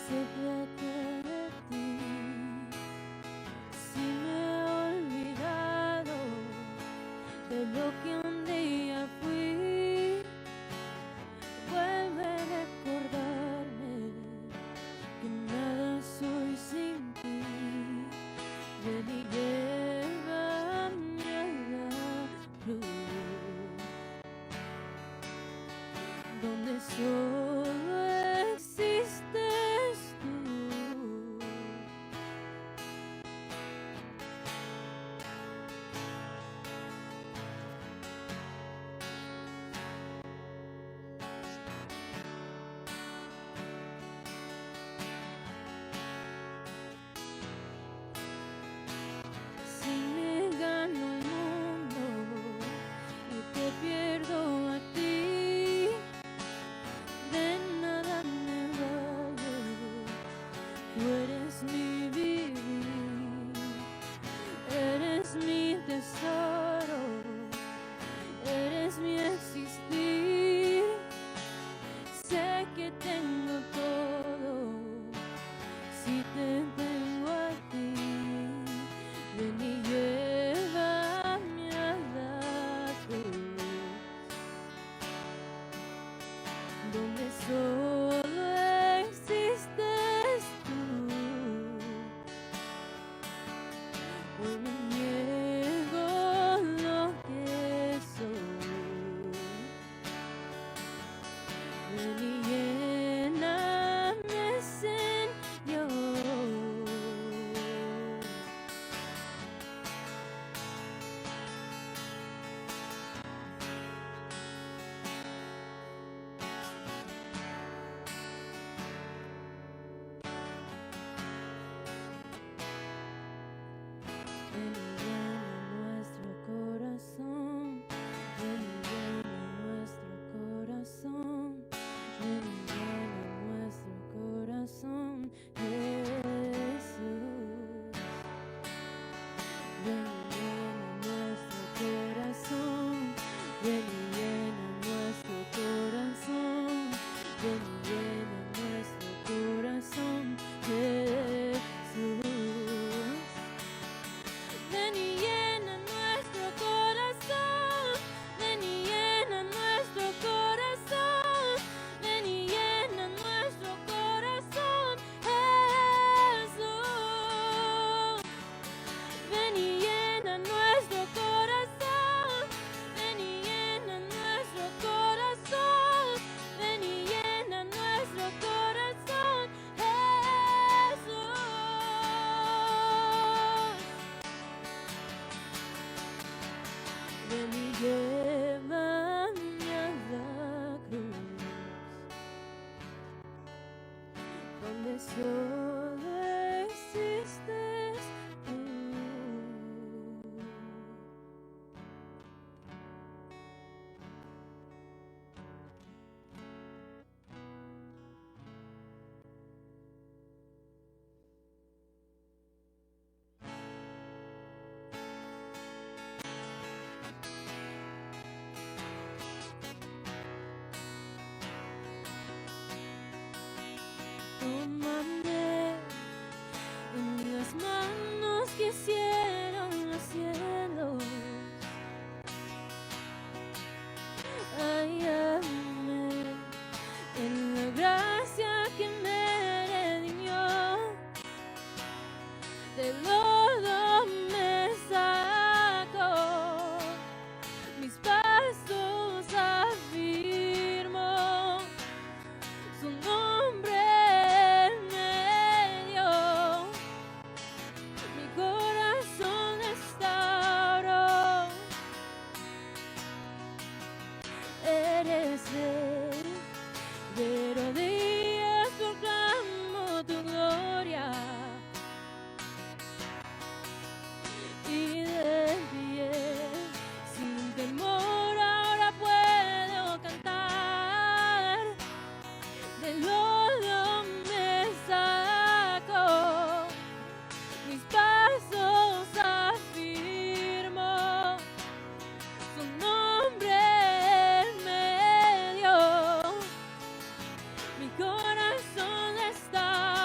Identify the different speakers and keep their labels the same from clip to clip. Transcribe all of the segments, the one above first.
Speaker 1: se trata de ti. Si me he olvidado de lo que un día fui, vuelve a recordarme que nada soy sin ti. Ven y llévame a la cruz, donde solo existes tú. Si me gano el mundo y te pierdo a ti, de nada me vale. Tú eres mi vivir, eres mi tesoro, eres mi existir. Sé que tengo todo si te tengo a ti. Ven y llévame a la cruz, donde solo existes tú. Hoy me niego lo que soy. Ven y lléname, Señor. Ven y llena nuestro corazón, ven y llena nuestro corazón, ven y llena nuestro corazón, Jesús. Ven y llena nuestro corazón, ven y llena nuestro corazón, ven y llena nuestro corazón, Jesús. Ven y llena nuestro corazón, ven y llena nuestro corazón, ven y llena nuestro corazón, Jesús. Ven y llena nuestro corazón, ven y llena nuestro corazón, ven y llena nuestro corazón, Jesús. Ven y llévame a la cruz, donde solo existes tú. Tómame en las manos que hicieron los cielos. Hállame en la gracia que me redimió. Del lodo me sacó, mis pasos afirmo, su nombre él me dio. Mi corazón restauró. Eres Rey, de rodillas proclamo tu gloria, y de pie, sin temor ahora puedo cantar. Del lodo me sacó, mis pasos afirmo, su nombre él me dio. Mi corazón está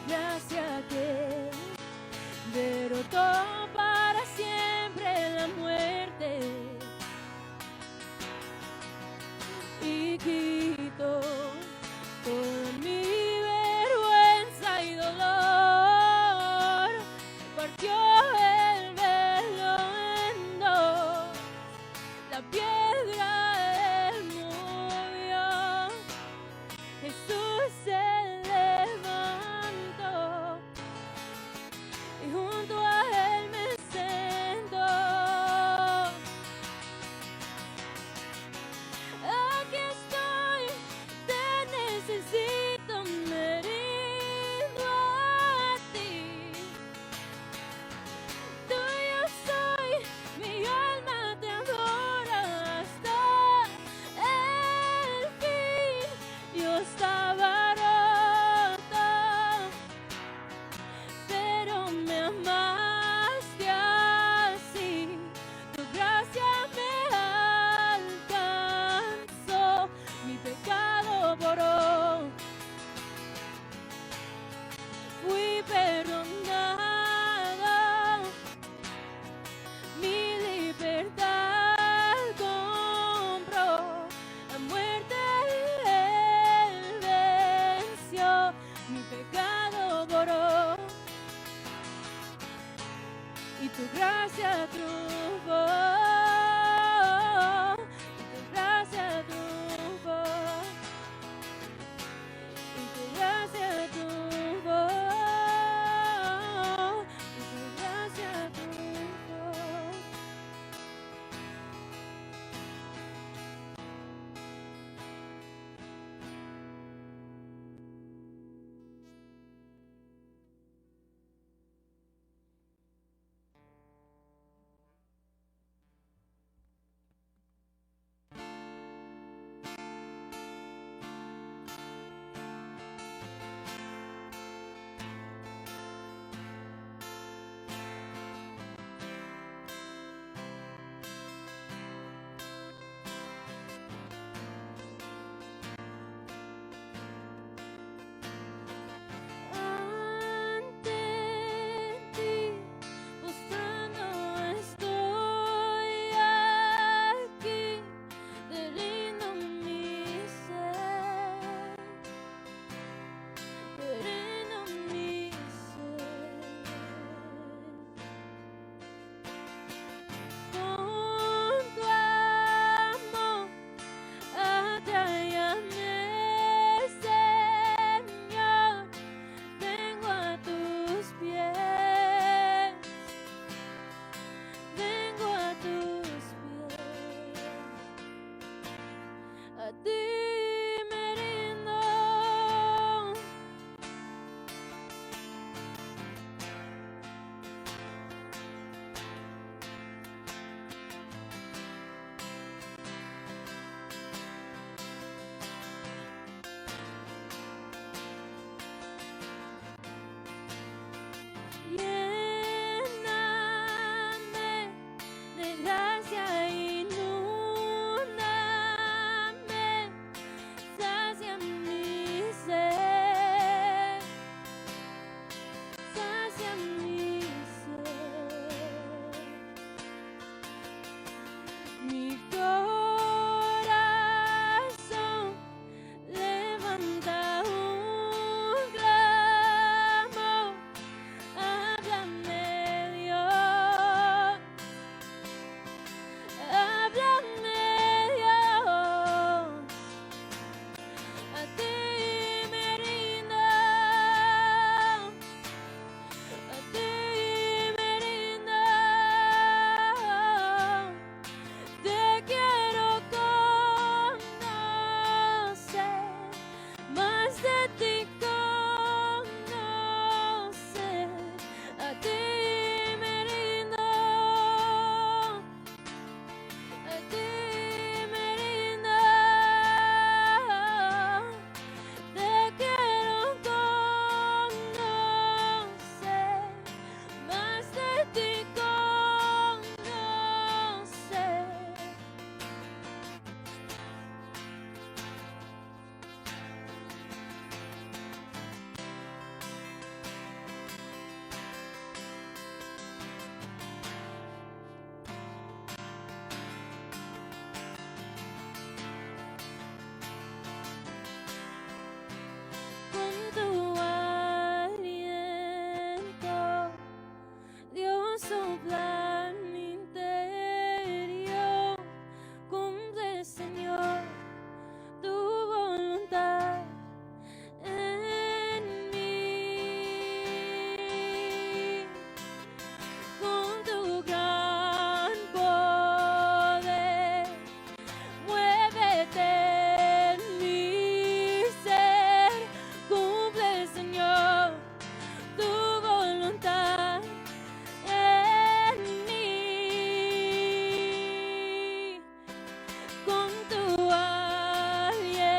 Speaker 1: gracia que derrotó para siempre la muerte y quitó toda mi vergüenza y dolor. Partió el velo en dos, la piedra él movió. Jesús se levantó y junto a él me sentó. Aquí estoy, te necesito, me rindo a ti. Tuyo soy, mi alma te adora hasta el fin. Yo estaba rota, pero me amaste así. Tu gracia me alcanzó, mi pecado borró. Fui perdonada, mi libertad compró. La muerte él venció, mi pecado borró. Y tu gracia triunfó, y tu gracia triunfó, y tu gracia triunfó, y tu gracia triunfó. sopla en mi interior. Cumple, Señor, tu voluntad en mí. Con tu gran poder, muévete en mi ser. Cumple, Señor, tu voluntad en mí. Con tu aliento,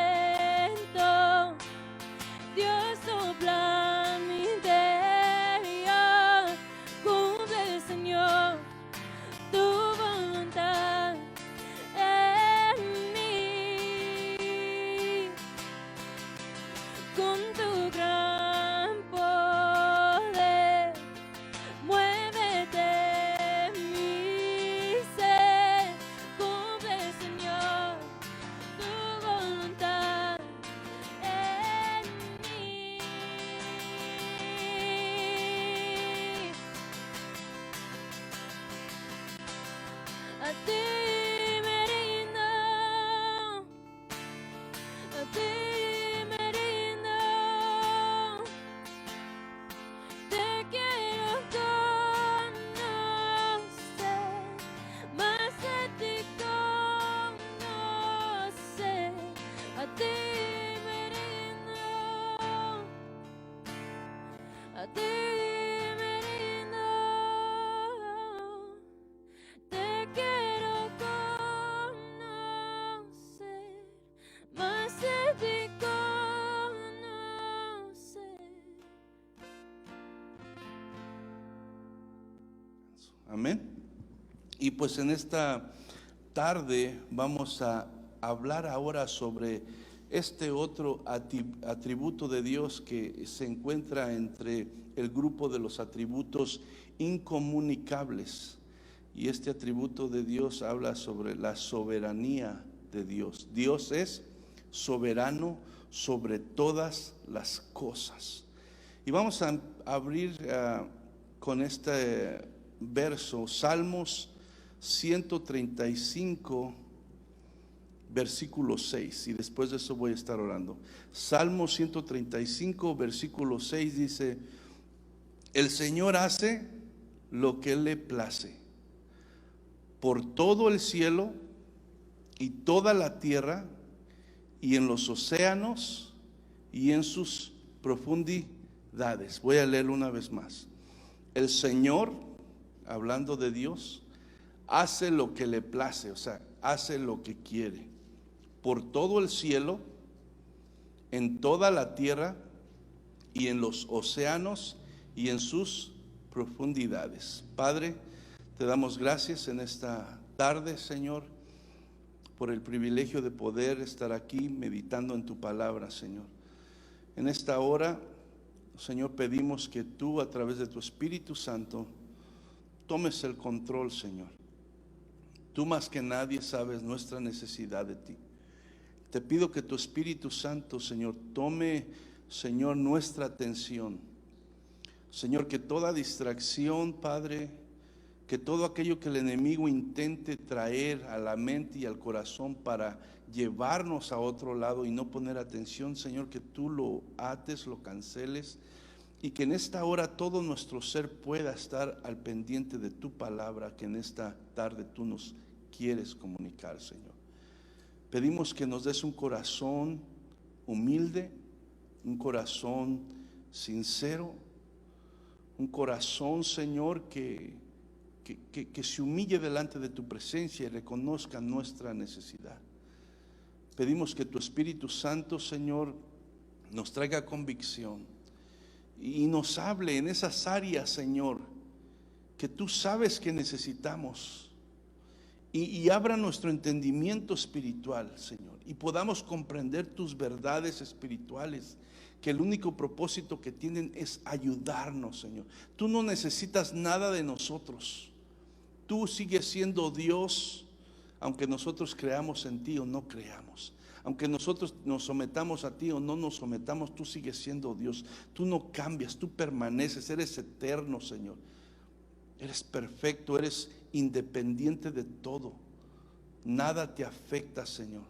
Speaker 1: Dios sopla en mi interior. Cumple, Señor, tu voluntad en mí. Con tu gran poder, muévete en mi ser. Cumple, Señor, tu voluntad en mí. A ti me rindo, a ti me rindo. Te quiero conocer, más de ti conocer. A ti me rindo, a ti me rindo. Te quiero conocer, más de ti conocer.
Speaker 2: Amén. Y pues en esta tarde vamos a hablar ahora sobre este otro atributo de Dios que se encuentra entre el grupo de los atributos incomunicables. Y este atributo de Dios habla sobre la soberanía de Dios. Dios es soberano sobre todas las cosas. Y vamos a abrir con este verso, Salmos 135, versículo 6. Y después de eso voy a estar orando. Salmos 135, versículo 6 dice: el Señor hace lo que le place por todo el cielo y toda la tierra, y en los océanos y en sus profundidades. Voy a leerlo una vez más. El Señor, hablando de Dios, hace lo que le place, o sea, hace lo que quiere, por todo el cielo, en toda la tierra y en los océanos y en sus profundidades. Padre, te damos gracias en esta tarde, Señor, por el privilegio de poder estar aquí meditando en tu palabra, Señor. En esta hora, Señor, pedimos que tú, a través de tu Espíritu Santo, tomes el control, Señor. Tú más que nadie sabes nuestra necesidad de ti. Te pido que tu Espíritu Santo, Señor, tome, Señor, nuestra atención. Señor, que toda distracción, Padre, que todo aquello que el enemigo intente traer a la mente y al corazón para llevarnos a otro lado y no poner atención, Señor, que tú lo ates, lo canceles, y que en esta hora todo nuestro ser pueda estar al pendiente de tu palabra que en esta tarde tú nos quieres comunicar, Señor. Pedimos que nos des un corazón humilde, un corazón sincero, un corazón, Señor, que se humille delante de tu presencia y reconozca nuestra necesidad. Pedimos que tu Espíritu Santo, Señor, nos traiga convicción y nos hable en esas áreas, Señor, que tú sabes que necesitamos, y abra nuestro entendimiento espiritual, Señor, y podamos comprender tus verdades espirituales, que el único propósito que tienen es ayudarnos, Señor. Tú no necesitas nada de nosotros. Tú sigues siendo Dios, aunque nosotros creamos en ti o no creamos. Aunque nosotros nos sometamos a ti o no nos sometamos, tú sigues siendo Dios. Tú no cambias, tú permaneces, eres eterno, Señor. Eres perfecto, eres independiente de todo. Nada te afecta, Señor.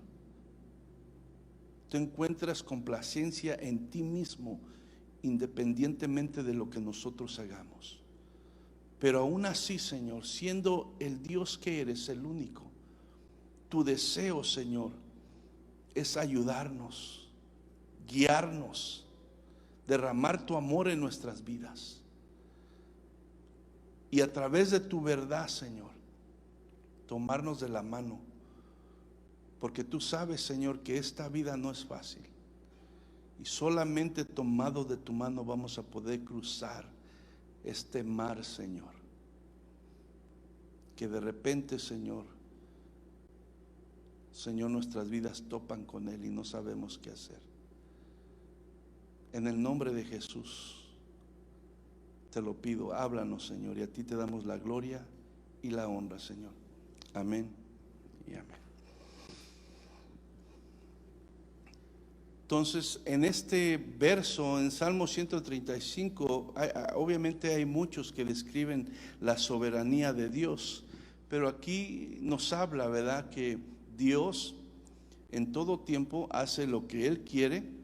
Speaker 2: Tú encuentras complacencia en ti mismo, independientemente de lo que nosotros hagamos. Pero aún así, Señor, siendo el Dios que eres, el único, tu deseo, Señor, es ayudarnos, guiarnos, derramar tu amor en nuestras vidas. Y a través de tu verdad, Señor, tomarnos de la mano. Porque tú sabes, Señor, que esta vida no es fácil. Y solamente tomados de tu mano vamos a poder cruzar este mar, Señor. Que de repente, Señor, nuestras vidas topan con él y no sabemos qué hacer. En el nombre de Jesús te lo pido, háblanos, Señor, y a ti te damos la gloria y la honra, Señor. Amén y amén. Entonces, en este verso, en Salmo 135, obviamente hay muchos que describen la soberanía de Dios, pero aquí nos habla, ¿verdad?, que Dios en todo tiempo hace lo que Él quiere,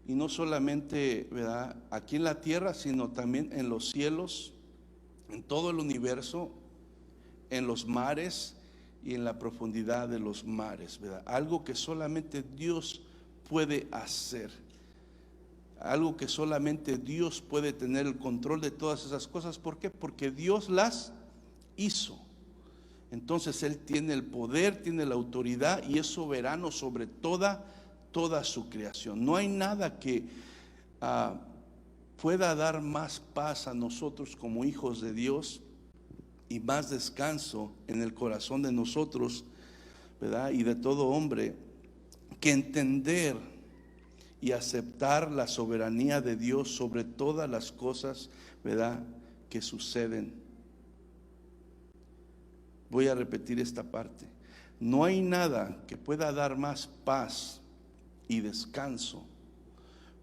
Speaker 2: y no solamente, ¿verdad?, aquí en la tierra, sino también en los cielos, en todo el universo, en los mares y en la profundidad de los mares, ¿verdad? Algo que solamente Dios puede hacer, algo que solamente Dios puede tener el control de todas esas cosas. ¿Por qué? Porque Dios las hizo. Entonces Él tiene el poder, tiene la autoridad y es soberano sobre toda su creación. No hay nada que pueda dar más paz a nosotros como hijos de Dios y más descanso en el corazón de nosotros, ¿verdad?, y de todo hombre, que entender y aceptar la soberanía de Dios sobre todas las cosas, ¿verdad?, que suceden. Voy a repetir esta parte. No hay nada que pueda dar más paz y descanso,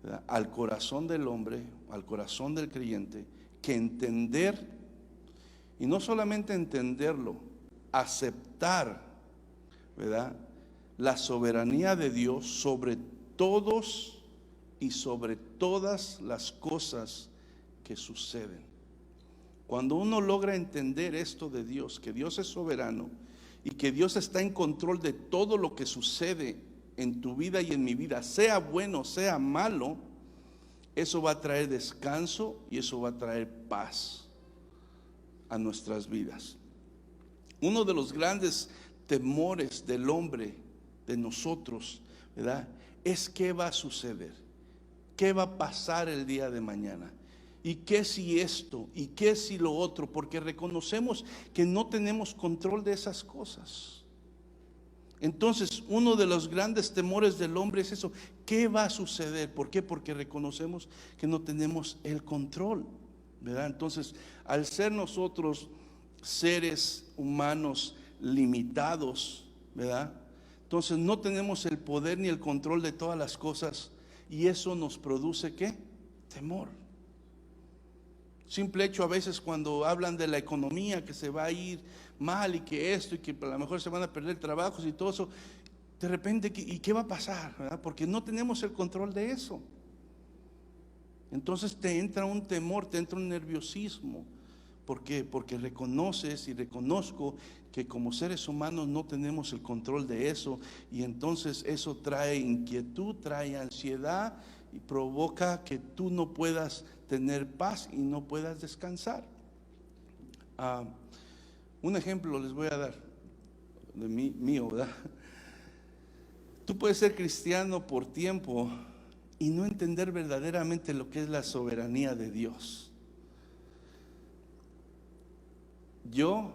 Speaker 2: ¿verdad?, al corazón del hombre, al corazón del creyente, que entender, y no solamente entenderlo, aceptar, ¿verdad?, la soberanía de Dios sobre todos y sobre todas las cosas que suceden. Cuando uno logra entender esto de Dios, que Dios es soberano y que Dios está en control de todo lo que sucede en tu vida y en mi vida, sea bueno, sea malo, eso va a traer descanso y eso va a traer paz a nuestras vidas. Uno de los grandes temores del hombre, de nosotros, ¿verdad?, es qué va a suceder, qué va a pasar el día de mañana, y qué si esto, y qué si lo otro, porque reconocemos que no tenemos control de esas cosas. Entonces, uno de los grandes temores del hombre es eso, ¿qué va a suceder? ¿Por qué? Porque reconocemos que no tenemos el control, ¿verdad? Entonces, al ser nosotros seres humanos limitados, ¿verdad?, entonces no tenemos el poder ni el control de todas las cosas, y eso nos produce ¿qué? Temor. Simple hecho, a veces cuando hablan de la economía, que se va a ir mal y que esto, y que a lo mejor se van a perder trabajos y todo eso, de repente, ¿y qué va a pasar? ¿Verdad? Porque no tenemos el control de eso. Entonces te entra un temor, te entra un nerviosismo. ¿Por qué? Porque reconoces y reconozco que como seres humanos no tenemos el control de eso, y entonces eso trae inquietud, trae ansiedad y provoca que tú no puedas tener paz y no puedas descansar. Un ejemplo les voy a dar de mío, ¿verdad? Tú puedes ser cristiano por tiempo y no entender verdaderamente lo que es la soberanía de Dios. Yo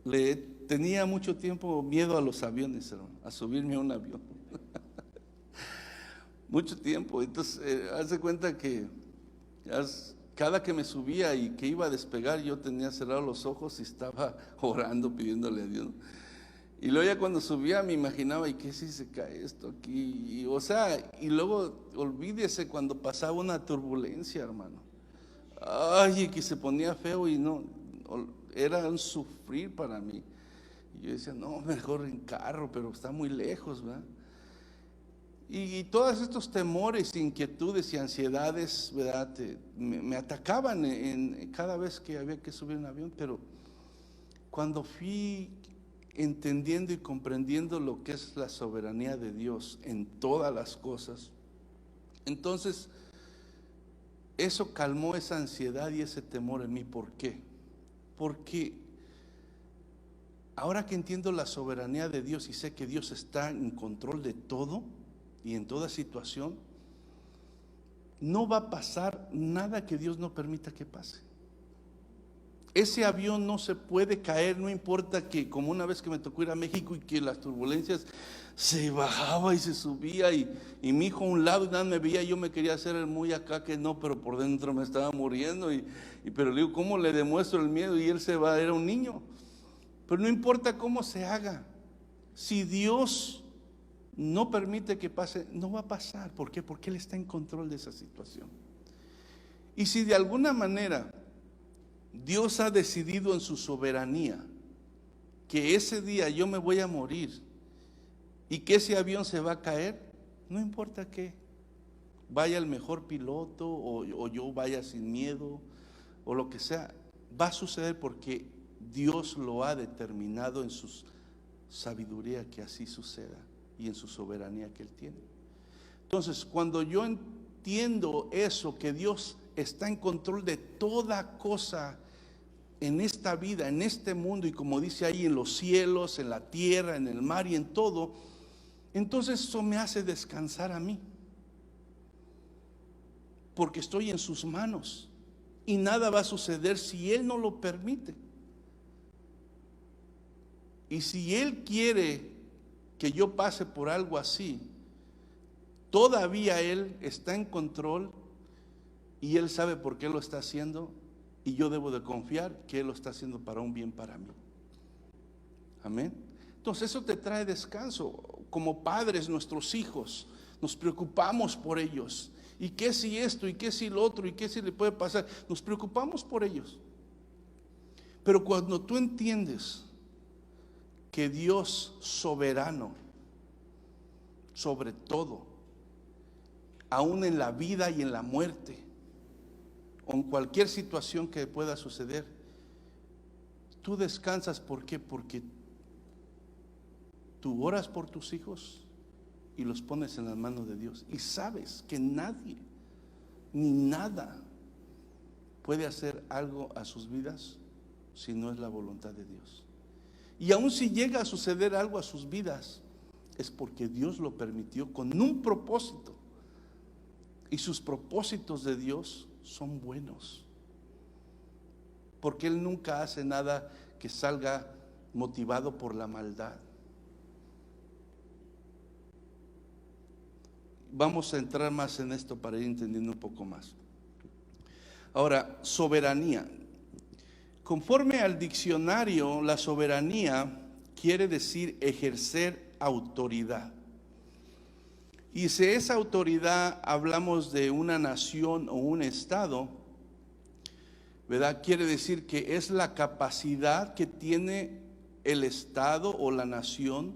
Speaker 2: le tenía mucho tiempo miedo a los aviones, hermano, a subirme a un avión. Mucho tiempo. Entonces, haz de cuenta que cada que me subía y que iba a despegar, yo tenía cerrados los ojos y estaba orando, pidiéndole a Dios. Y luego ya cuando subía me imaginaba, ¿y qué si se cae esto aquí? Y luego olvídese cuando pasaba una turbulencia, hermano. ay, que se ponía feo y no, era un sufrir para mí. Y yo decía, no, mejor en carro, pero está muy lejos, ¿verdad? Y todos estos temores, inquietudes y ansiedades, ¿verdad? Me atacaban cada vez que había que subir un avión, pero cuando fui entendiendo y comprendiendo lo que es la soberanía de Dios en todas las cosas, entonces eso calmó esa ansiedad y ese temor en mí. ¿Por qué? Porque ahora que entiendo la soberanía de Dios y sé que Dios está en control de todo y en toda situación, no va a pasar nada que Dios no permita que pase. Ese avión no se puede caer, no importa que, como una vez que me tocó ir a México y que las turbulencias se bajaba y se subía y mi hijo a un lado y nada me veía, yo me quería hacer el muy acá que no, pero por dentro me estaba muriendo pero le digo, ¿cómo le demuestro el miedo? Y él se va, era un niño. Pero no importa cómo se haga, si Dios no permite que pase, no va a pasar. ¿Por qué? Porque Él está en control de esa situación. Y si de alguna manera Dios ha decidido en su soberanía que ese día yo me voy a morir y que ese avión se va a caer, no importa que vaya el mejor piloto o yo vaya sin miedo o lo que sea, va a suceder porque Dios lo ha determinado en su sabiduría que así suceda y en su soberanía que Él tiene. Entonces, cuando yo entiendo eso, que Dios está en control de toda cosa en esta vida, en este mundo, y como dice ahí, en los cielos, en la tierra, en el mar y en todo, entonces eso me hace descansar a mí, porque estoy en sus manos y nada va a suceder si Él no lo permite. Y si Él quiere que yo pase por algo así, todavía Él está en control y Él sabe por qué lo está haciendo, y yo debo de confiar que Él lo está haciendo para un bien para mí. Amén. Entonces eso te trae descanso. Como padres, nuestros hijos, nos preocupamos por ellos. ¿Y qué si esto? ¿Y qué si lo otro? ¿Y qué si le puede pasar? Nos preocupamos por ellos. Pero cuando tú entiendes que Dios soberano sobre todo, aún en la vida y en la muerte, o en cualquier situación que pueda suceder, tú descansas. ¿Por qué? Porque tú oras por tus hijos y los pones en las manos de Dios, y sabes que nadie ni nada puede hacer algo a sus vidas si no es la voluntad de Dios. Y aun si llega a suceder algo a sus vidas, es porque Dios lo permitió con un propósito, y sus propósitos de Dios son buenos, porque Él nunca hace nada que salga motivado por la maldad. Vamos a entrar más en esto para ir entendiendo un poco más. Ahora, soberanía. Conforme al diccionario, la soberanía quiere decir ejercer autoridad. Y si esa autoridad hablamos de una nación o un estado, ¿verdad? Quiere decir que es la capacidad que tiene el estado o la nación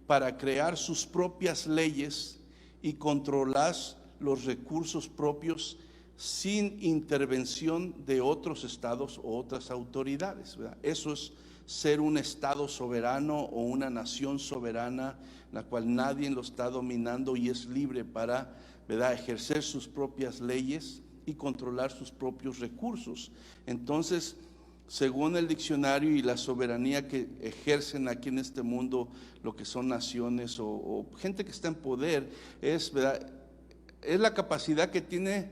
Speaker 2: para crear sus propias leyes y controlar los recursos propios sin intervención de otros estados o otras autoridades, ¿verdad? Eso es ser un estado soberano o una nación soberana, la cual nadie lo está dominando y es libre para, ¿verdad?, ejercer sus propias leyes y controlar sus propios recursos. Entonces, según el diccionario y la soberanía que ejercen aquí en este mundo, lo que son naciones o gente que está en poder, ¿verdad?, es la capacidad que tiene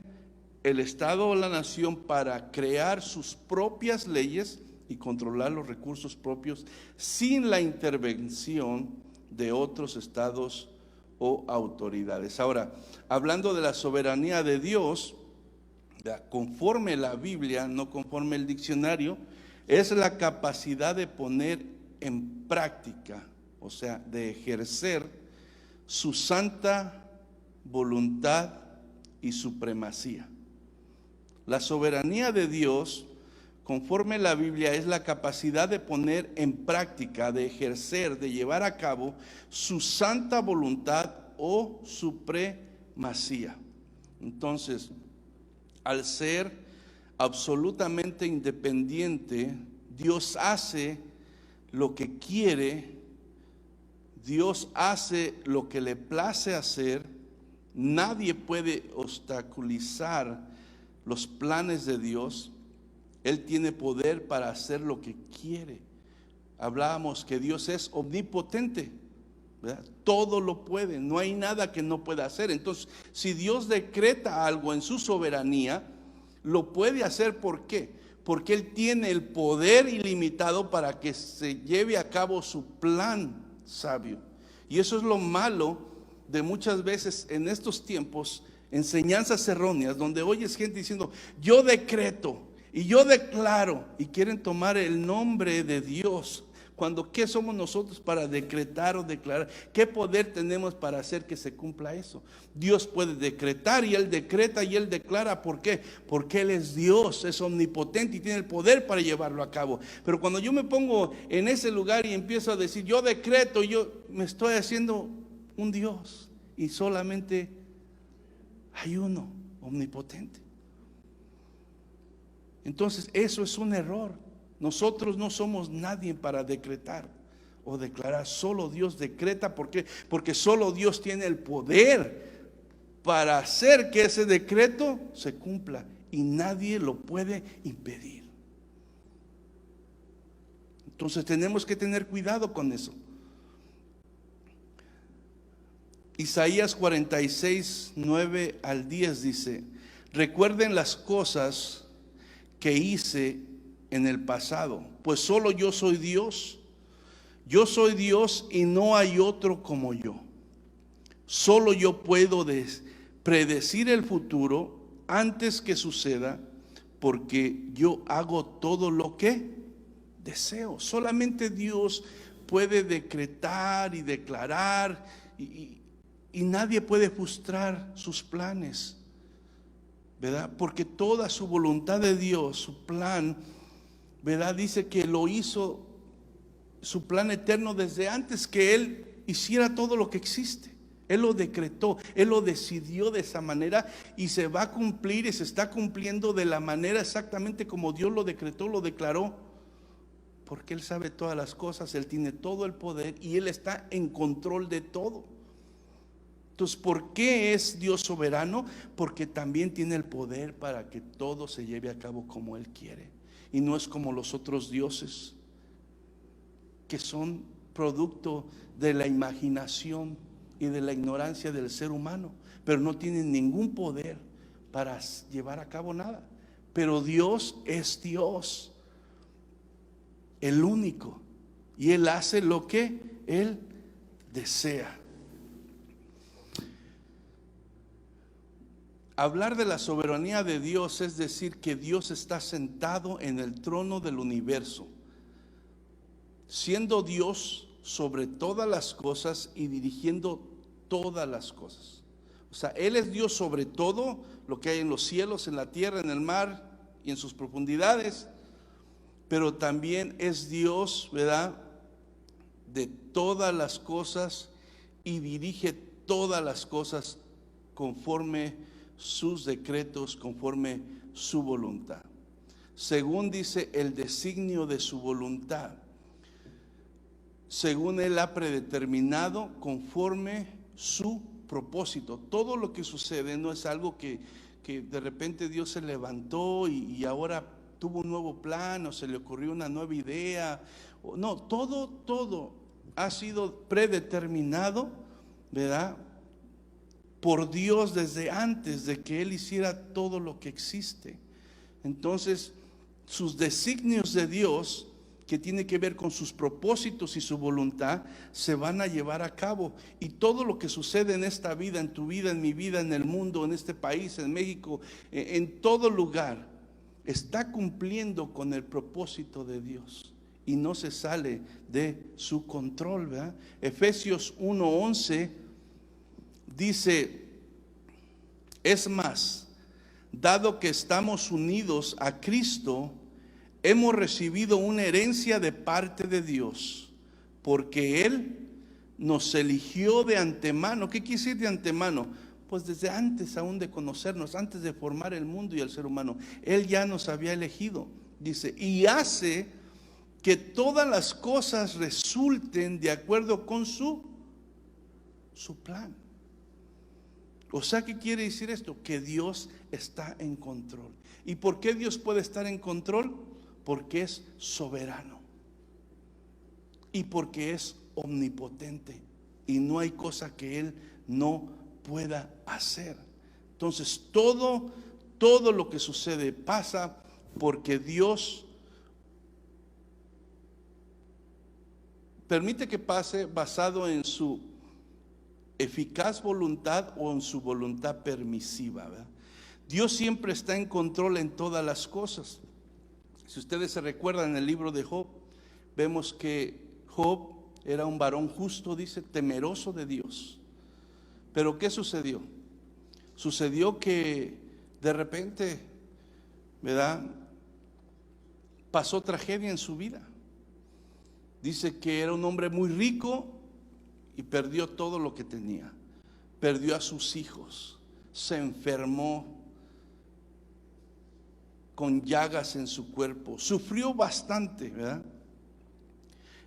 Speaker 2: el Estado o la nación para crear sus propias leyes y controlar los recursos propios sin la intervención de otros estados o autoridades. Ahora, hablando de la soberanía de Dios, conforme la Biblia, no conforme el diccionario, es la capacidad de poner en práctica, o sea, de ejercer su santa voluntad y supremacía. La soberanía de Dios, conforme la Biblia, es la capacidad de poner en práctica, de ejercer, de llevar a cabo su santa voluntad o supremacía. Entonces, al ser absolutamente independiente, Dios hace lo que quiere, Dios hace lo que le place hacer. Nadie puede obstaculizar los planes de Dios. Él tiene poder para hacer lo que quiere. Hablábamos que Dios es omnipotente, ¿verdad? Todo lo puede, no hay nada que no pueda hacer. Entonces, si Dios decreta algo en su soberanía, lo puede hacer. ¿Por qué? Porque Él tiene el poder ilimitado para que se lleve a cabo su plan sabio. Y eso es lo malo de muchas veces en estos tiempos, enseñanzas erróneas, donde oyes gente diciendo, yo decreto y yo declaro, y quieren tomar el nombre de Dios, cuando ¿qué somos nosotros para decretar o declarar? ¿Qué poder tenemos para hacer que se cumpla eso? Dios puede decretar y Él decreta y Él declara. ¿Por qué? Porque Él es Dios, es omnipotente y tiene el poder para llevarlo a cabo. Pero cuando yo me pongo en ese lugar y empiezo a decir, yo decreto, yo me estoy haciendo un Dios, y solamente hay uno omnipotente. Entonces eso es un error. Nosotros no somos nadie para decretar o declarar. Solo Dios decreta. ¿Por qué? Porque solo Dios tiene el poder para hacer que ese decreto se cumpla, y nadie lo puede impedir. Entonces tenemos que tener cuidado con eso. Isaías 46, 9 al 10 dice, recuerden las cosas que hice en el pasado, pues solo yo soy Dios. Yo soy Dios y no hay otro como yo. Solo yo puedo predecir el futuro antes que suceda, porque yo hago todo lo que deseo. Solamente Dios puede decretar y declarar, y nadie puede frustrar sus planes, ¿verdad? Porque toda su voluntad de Dios, su plan, ¿verdad? Dice que lo hizo, su plan eterno, desde antes que Él hiciera todo lo que existe. Él lo decretó, Él lo decidió de esa manera, y se va a cumplir y se está cumpliendo de la manera exactamente como Dios lo decretó, lo declaró. Porque Él sabe todas las cosas, Él tiene todo el poder y Él está en control de todo. Entonces, ¿por qué es Dios soberano? Porque también tiene el poder para que todo se lleve a cabo como Él quiere. Y no es como los otros dioses, que son producto de la imaginación y de la ignorancia del ser humano, pero no tienen ningún poder para llevar a cabo nada. Pero Dios es Dios, el único, y Él hace lo que Él desea. Hablar de la soberanía de Dios es decir que Dios está sentado en el trono del universo, siendo Dios sobre todas las cosas y dirigiendo todas las cosas. O sea, Él es Dios sobre todo lo que hay en los cielos, en la tierra, en el mar y en sus profundidades, pero también es Dios, ¿verdad?, de todas las cosas, y dirige todas las cosas conforme sus decretos, conforme su voluntad, según dice el designio de su voluntad, según Él ha predeterminado, conforme su propósito. Todo lo que sucede no es algo que de repente Dios se levantó y ahora tuvo un nuevo plan, o se le ocurrió una nueva idea. No, todo ha sido predeterminado, ¿verdad?, por Dios desde antes de que Él hiciera todo lo que existe. Entonces, sus designios de Dios, que tiene que ver con sus propósitos y su voluntad, se van a llevar a cabo. Y todo lo que sucede en esta vida, en tu vida, en mi vida, en el mundo, en este país, en México, en todo lugar, está cumpliendo con el propósito de Dios y no se sale de su control, ¿verdad? Efesios 1:11 dice, es más, dado que estamos unidos a Cristo, hemos recibido una herencia de parte de Dios, porque Él nos eligió de antemano. ¿Qué quiere decir de antemano? Pues desde antes aún de conocernos, antes de formar el mundo y el ser humano, Él ya nos había elegido. Dice, y hace que todas las cosas resulten de acuerdo con su plan. O sea, ¿qué quiere decir esto? Que Dios está en control. ¿Y por qué Dios puede estar en control? Porque es soberano y porque es omnipotente, y no hay cosa que Él no pueda hacer. Entonces todo lo que sucede pasa porque Dios permite que pase basado en su eficaz voluntad o en su voluntad permisiva, ¿verdad? Dios siempre está en control en todas las cosas. Si ustedes se recuerdan en el libro de Job, vemos que Job era un varón justo, dice, temeroso de Dios. Pero ¿qué sucedió? Sucedió que de repente, ¿verdad?, pasó tragedia en su vida. Dice que era un hombre muy rico y perdió todo lo que tenía. Perdió a sus hijos, se enfermó con llagas en su cuerpo, sufrió bastante, ¿verdad?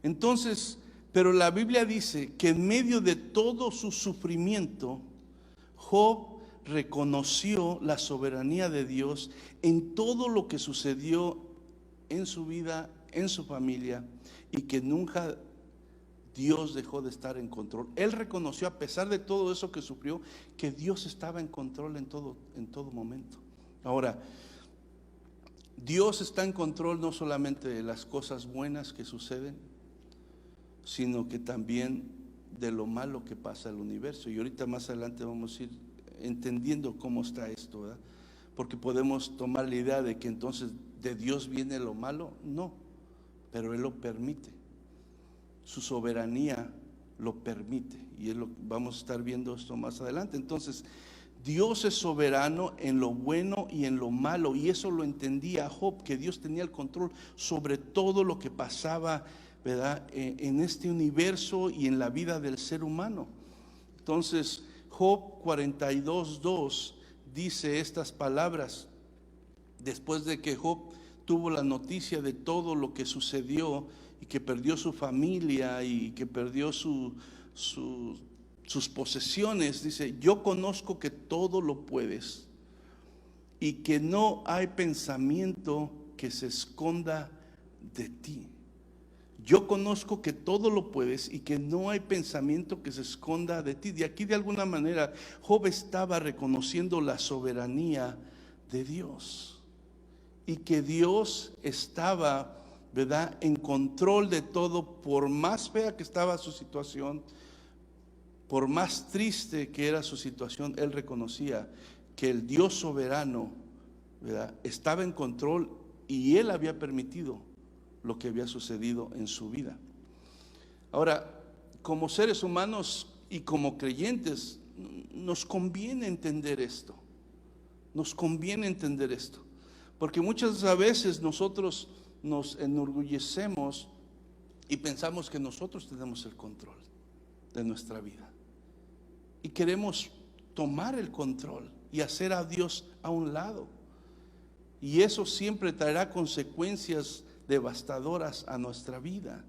Speaker 2: Entonces, pero la Biblia dice que en medio de todo su sufrimiento, Job reconoció la soberanía de Dios en todo lo que sucedió en su vida, en su familia, y que nunca Dios dejó de estar en control. Él reconoció, a pesar de todo eso que sufrió, que Dios estaba en control en todo momento. Ahora, Dios está en control no solamente de las cosas buenas que suceden, sino que también de lo malo que pasa en el universo. Y ahorita más adelante vamos a ir entendiendo cómo está esto, ¿verdad? Porque podemos tomar la idea de que entonces de Dios viene lo malo. No, pero Él lo permite. Su soberanía lo permite, y vamos a estar viendo esto más adelante. Entonces, Dios es soberano en lo bueno y en lo malo, y eso lo entendía Job, que Dios tenía el control sobre todo lo que pasaba, ¿verdad?, en este universo y en la vida del ser humano. Entonces, Job 42:2 dice estas palabras, después de que Job tuvo la noticia de todo lo que sucedió, y que perdió su familia y que perdió sus posesiones. Dice, yo conozco que todo lo puedes y que no hay pensamiento que se esconda de ti. Yo conozco que todo lo puedes y que no hay pensamiento que se esconda de ti. De aquí, de alguna manera, Job estaba reconociendo la soberanía de Dios y que Dios estaba, ¿verdad?, en control de todo. Por más fea que estaba su situación, por más triste que era su situación, él reconocía que el Dios soberano, ¿verdad?, estaba en control, y él había permitido lo que había sucedido en su vida. Ahora, como seres humanos y como creyentes, nos conviene entender esto. Nos conviene entender esto, porque muchas veces nosotros nos enorgullecemos y pensamos que nosotros tenemos el control de nuestra vida, y queremos tomar el control y hacer a Dios a un lado, y eso siempre traerá consecuencias devastadoras a nuestra vida,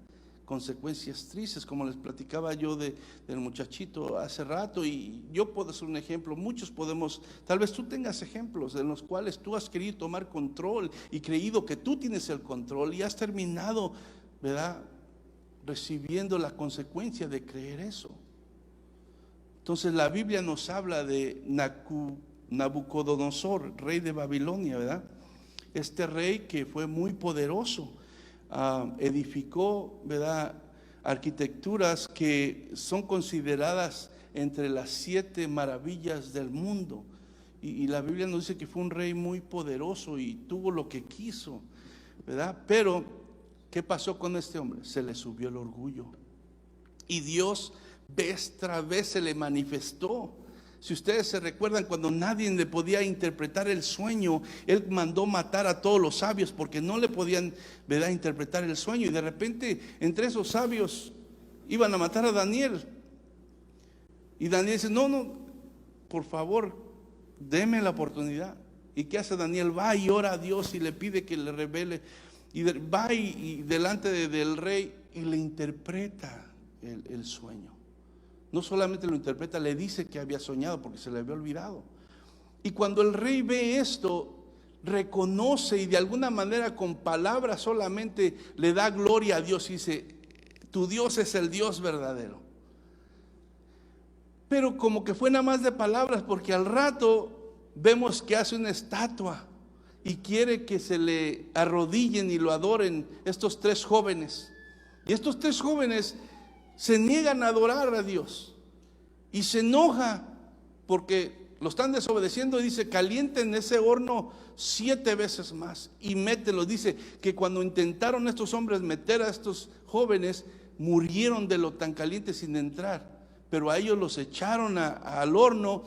Speaker 2: consecuencias tristes, como les platicaba yo del muchachito hace rato. Y yo puedo ser un ejemplo, muchos podemos, tal vez tú tengas ejemplos en los cuales tú has querido tomar control y creído que tú tienes el control, y has terminado, ¿verdad?, recibiendo la consecuencia de creer eso. Entonces la Biblia nos habla de Nabucodonosor, rey de Babilonia, ¿verdad? Este rey que fue muy poderoso, edificó, ¿verdad?, arquitecturas que son consideradas entre las 7 maravillas del mundo. Y la Biblia nos dice que fue un rey muy poderoso y tuvo lo que quiso, ¿verdad? Pero, ¿qué pasó con este hombre? Se le subió el orgullo. Y Dios vez tras vez se le manifestó, Si ustedes se recuerdan, cuando nadie le podía interpretar el sueño, él mandó matar a todos los sabios porque no le podían, ¿verdad?, interpretar el sueño. Y de repente, entre esos sabios, iban a matar a Daniel. Y Daniel dice, no, por favor, deme la oportunidad. ¿Y qué hace Daniel? Va y ora a Dios y le pide que le revele. Y va y delante del rey y le interpreta el sueño. No solamente lo interpreta, le dice que había soñado porque se le había olvidado. Y cuando el rey ve esto, reconoce y de alguna manera con palabras solamente le da gloria a Dios y dice, tu Dios es el Dios verdadero. Pero como que fue nada más de palabras, porque al rato vemos que hace una estatua y quiere que se le arrodillen y lo adoren estos 3 jóvenes. Y estos 3 jóvenes se niegan a adorar a Dios y se enoja porque lo están desobedeciendo y dice, calienten ese horno 7 veces más y mételo. Dice que cuando intentaron estos hombres meter a estos jóvenes, murieron de lo tan caliente sin entrar, pero a ellos los echaron al horno.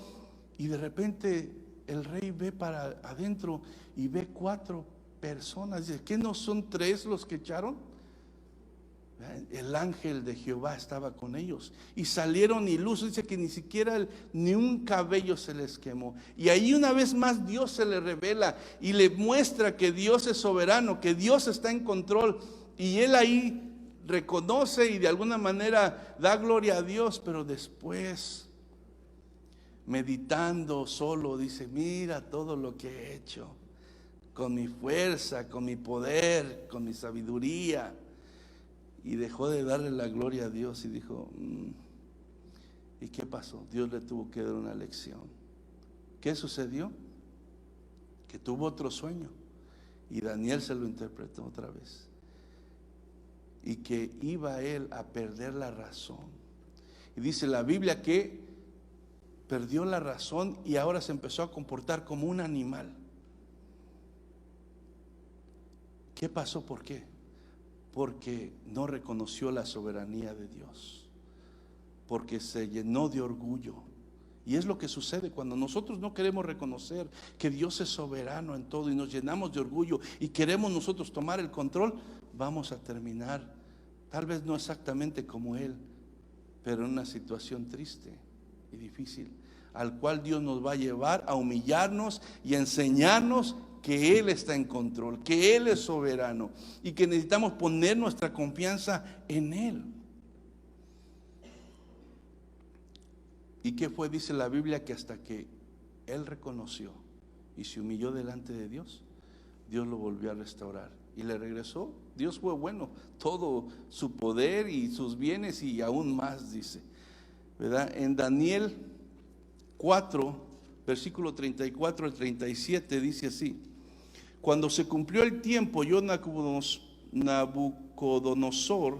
Speaker 2: Y de repente el rey ve para adentro y ve 4 personas. Dice, ¿qué no son 3 los que echaron? El ángel de Jehová estaba con ellos y salieron ilusos. Dice que ni siquiera ni un cabello se les quemó. Y ahí una vez más Dios se le revela y le muestra que Dios es soberano, que Dios está en control. Y él ahí reconoce y de alguna manera da gloria a Dios. Pero después, meditando solo, dice, mira todo lo que he hecho con mi fuerza, con mi poder, con mi sabiduría. Y dejó de darle la gloria a Dios y dijo, ¿y qué pasó? Dios le tuvo que dar una lección. ¿Qué sucedió? Que tuvo otro sueño y Daniel se lo interpretó otra vez. Y que iba él a perder la razón. Y dice la Biblia que perdió la razón y ahora se empezó a comportar como un animal. ¿Qué pasó? ¿Por qué? Porque no reconoció la soberanía de Dios, porque se llenó de orgullo. Y es lo que sucede cuando nosotros no queremos reconocer que Dios es soberano en todo y nos llenamos de orgullo y queremos nosotros tomar el control. Vamos a terminar, tal vez no exactamente como Él, pero en una situación triste y difícil, al cual Dios nos va a llevar a humillarnos y a enseñarnos que Él está en control, que Él es soberano y que necesitamos poner nuestra confianza en Él. ¿Y qué fue? Dice la Biblia que hasta que Él reconoció y se humilló delante de Dios, Dios lo volvió a restaurar y le regresó. Dios fue bueno, todo su poder y sus bienes y aún más, dice, ¿verdad? En Daniel 4, versículo 34 al 37 dice así: cuando se cumplió el tiempo, yo, Nabucodonosor,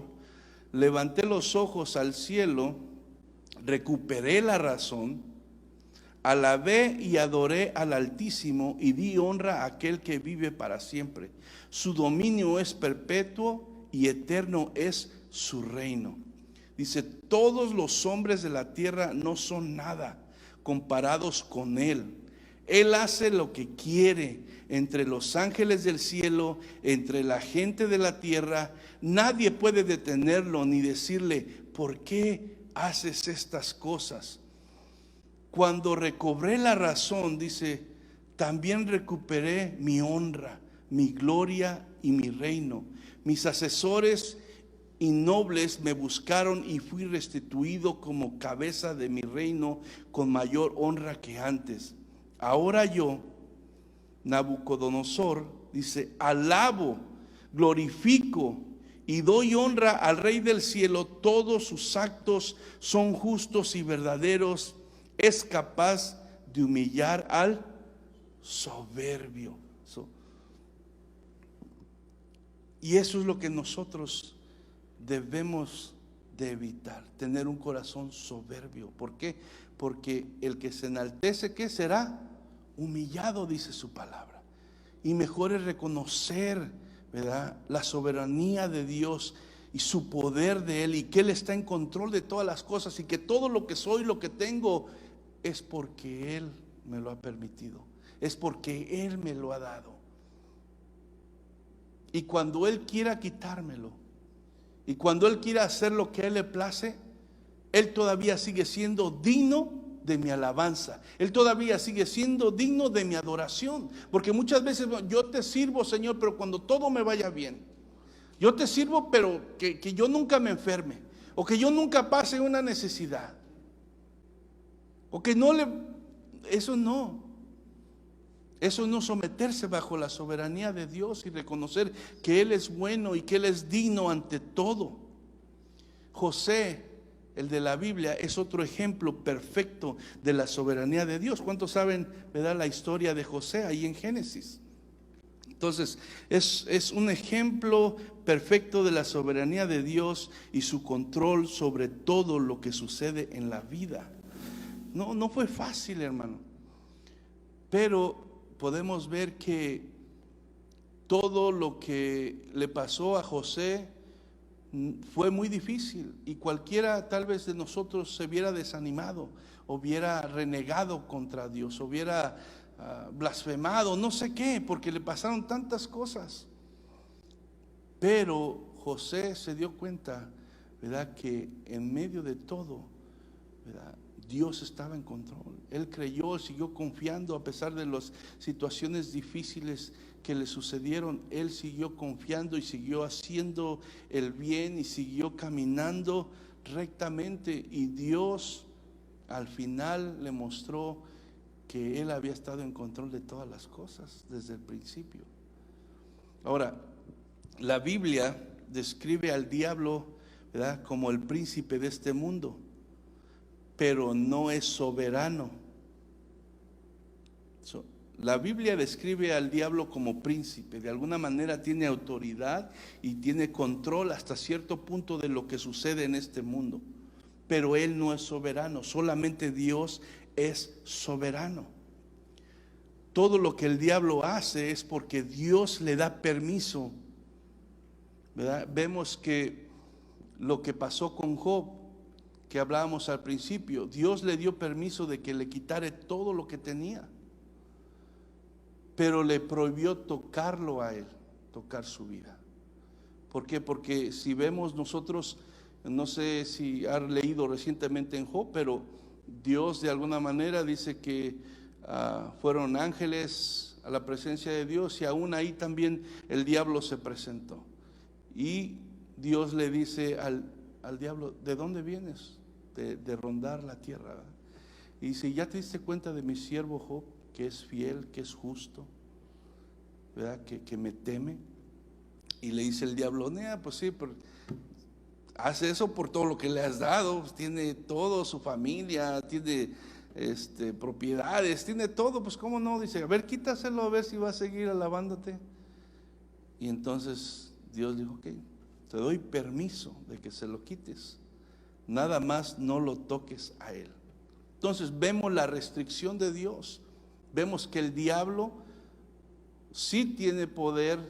Speaker 2: levanté los ojos al cielo, recuperé la razón, alabé y adoré al Altísimo y di honra a aquel que vive para siempre. Su dominio es perpetuo y eterno es su reino. Dice, todos los hombres de la tierra no son nada comparados con Él. Él hace lo que quiere entre los ángeles del cielo, entre la gente de la tierra. Nadie puede detenerlo ni decirle, ¿por qué haces estas cosas? Cuando recobré la razón, dice, también recuperé mi honra, mi gloria y mi reino. Mis asesores y nobles me buscaron y fui restituido como cabeza de mi reino con mayor honra que antes. Ahora yo, Nabucodonosor, dice, alabo, glorifico y doy honra al Rey del cielo. Todos sus actos son justos y verdaderos. Es capaz de humillar al soberbio. Y eso es lo que nosotros debemos de evitar, tener un corazón soberbio. ¿Por qué? Porque el que se enaltece, ¿qué será? Humillado, dice su palabra. Y mejor es reconocer, ¿verdad?, la soberanía de Dios y su poder de Él, y que Él está en control de todas las cosas, y que todo lo que soy, lo que tengo, es porque Él me lo ha permitido, es porque Él me lo ha dado. Y cuando Él quiera quitármelo, y cuando Él quiera hacer lo que a Él le place, Él todavía sigue siendo digno de mi alabanza. Él todavía sigue siendo digno de mi adoración. Porque muchas veces yo te sirvo, Señor, pero cuando todo me vaya bien. Yo te sirvo, pero que yo nunca me enferme, o que yo nunca pase una necesidad, o que no le... Eso no someterse bajo la soberanía de Dios y reconocer que Él es bueno y que Él es digno ante todo. José, el de la Biblia, es otro ejemplo perfecto de la soberanía de Dios. ¿Cuántos saben, verdad, la historia de José ahí en Génesis? Entonces, es un ejemplo perfecto de la soberanía de Dios y su control sobre todo lo que sucede en la vida. No fue fácil, hermano, pero podemos ver que todo lo que le pasó a José fue muy difícil, y cualquiera tal vez de nosotros se hubiera desanimado, hubiera renegado contra Dios, hubiera blasfemado, no sé qué, porque le pasaron tantas cosas. Pero José se dio cuenta, ¿verdad?, que en medio de todo, ¿verdad?, Dios estaba en control. Él creyó, siguió confiando a pesar de las situaciones difíciles que le sucedieron. Él siguió confiando y siguió haciendo el bien y siguió caminando rectamente, y Dios al final le mostró que Él había estado en control de todas las cosas desde el principio. Ahora, la Biblia describe al diablo, ¿verdad?, como el príncipe de este mundo, pero no es soberano. La Biblia describe al diablo como príncipe, de alguna manera tiene autoridad y tiene control hasta cierto punto de lo que sucede en este mundo, pero él no es soberano, solamente Dios es soberano. Todo lo que el diablo hace es porque Dios le da permiso, ¿verdad? Vemos que lo que pasó con Job, que hablábamos al principio, Dios le dio permiso de que le quitara todo lo que tenía, pero le prohibió tocarlo a él, tocar su vida. ¿Por qué? Porque si vemos nosotros, no sé si has leído recientemente en Job, pero Dios de alguna manera dice que fueron ángeles a la presencia de Dios, y aún ahí también el diablo se presentó. Y Dios le dice al diablo: ¿de dónde vienes? De rondar la tierra, ¿verdad? Y dice: ¿ya te diste cuenta de mi siervo Job, que es fiel, que es justo, ¿verdad?, que me teme? Y le dice el diablo: pues sí, pero hace eso por todo lo que le has dado, pues tiene todo, su familia, tiene propiedades, tiene todo, pues cómo no. Dice: a ver, quítaselo, a ver si va a seguir alabándote. Y entonces Dios dijo: ok, te doy permiso de que se lo quites, nada más no lo toques a él. Entonces vemos la restricción de Dios. Vemos que el diablo sí tiene poder,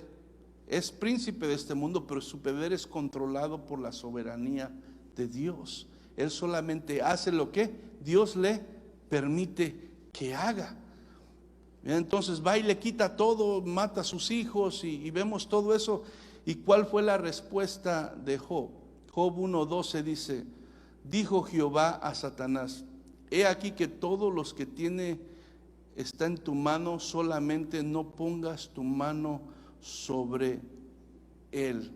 Speaker 2: es príncipe de este mundo, pero su poder es controlado por la soberanía de Dios. Él solamente hace lo que Dios le permite que haga. Entonces va y le quita todo, mata a sus hijos, y vemos todo eso. ¿Y cuál fue la respuesta de Job? Job 1:12 dice: dijo Jehová a Satanás: he aquí que todos los que tiene está en tu mano, solamente no pongas tu mano sobre él.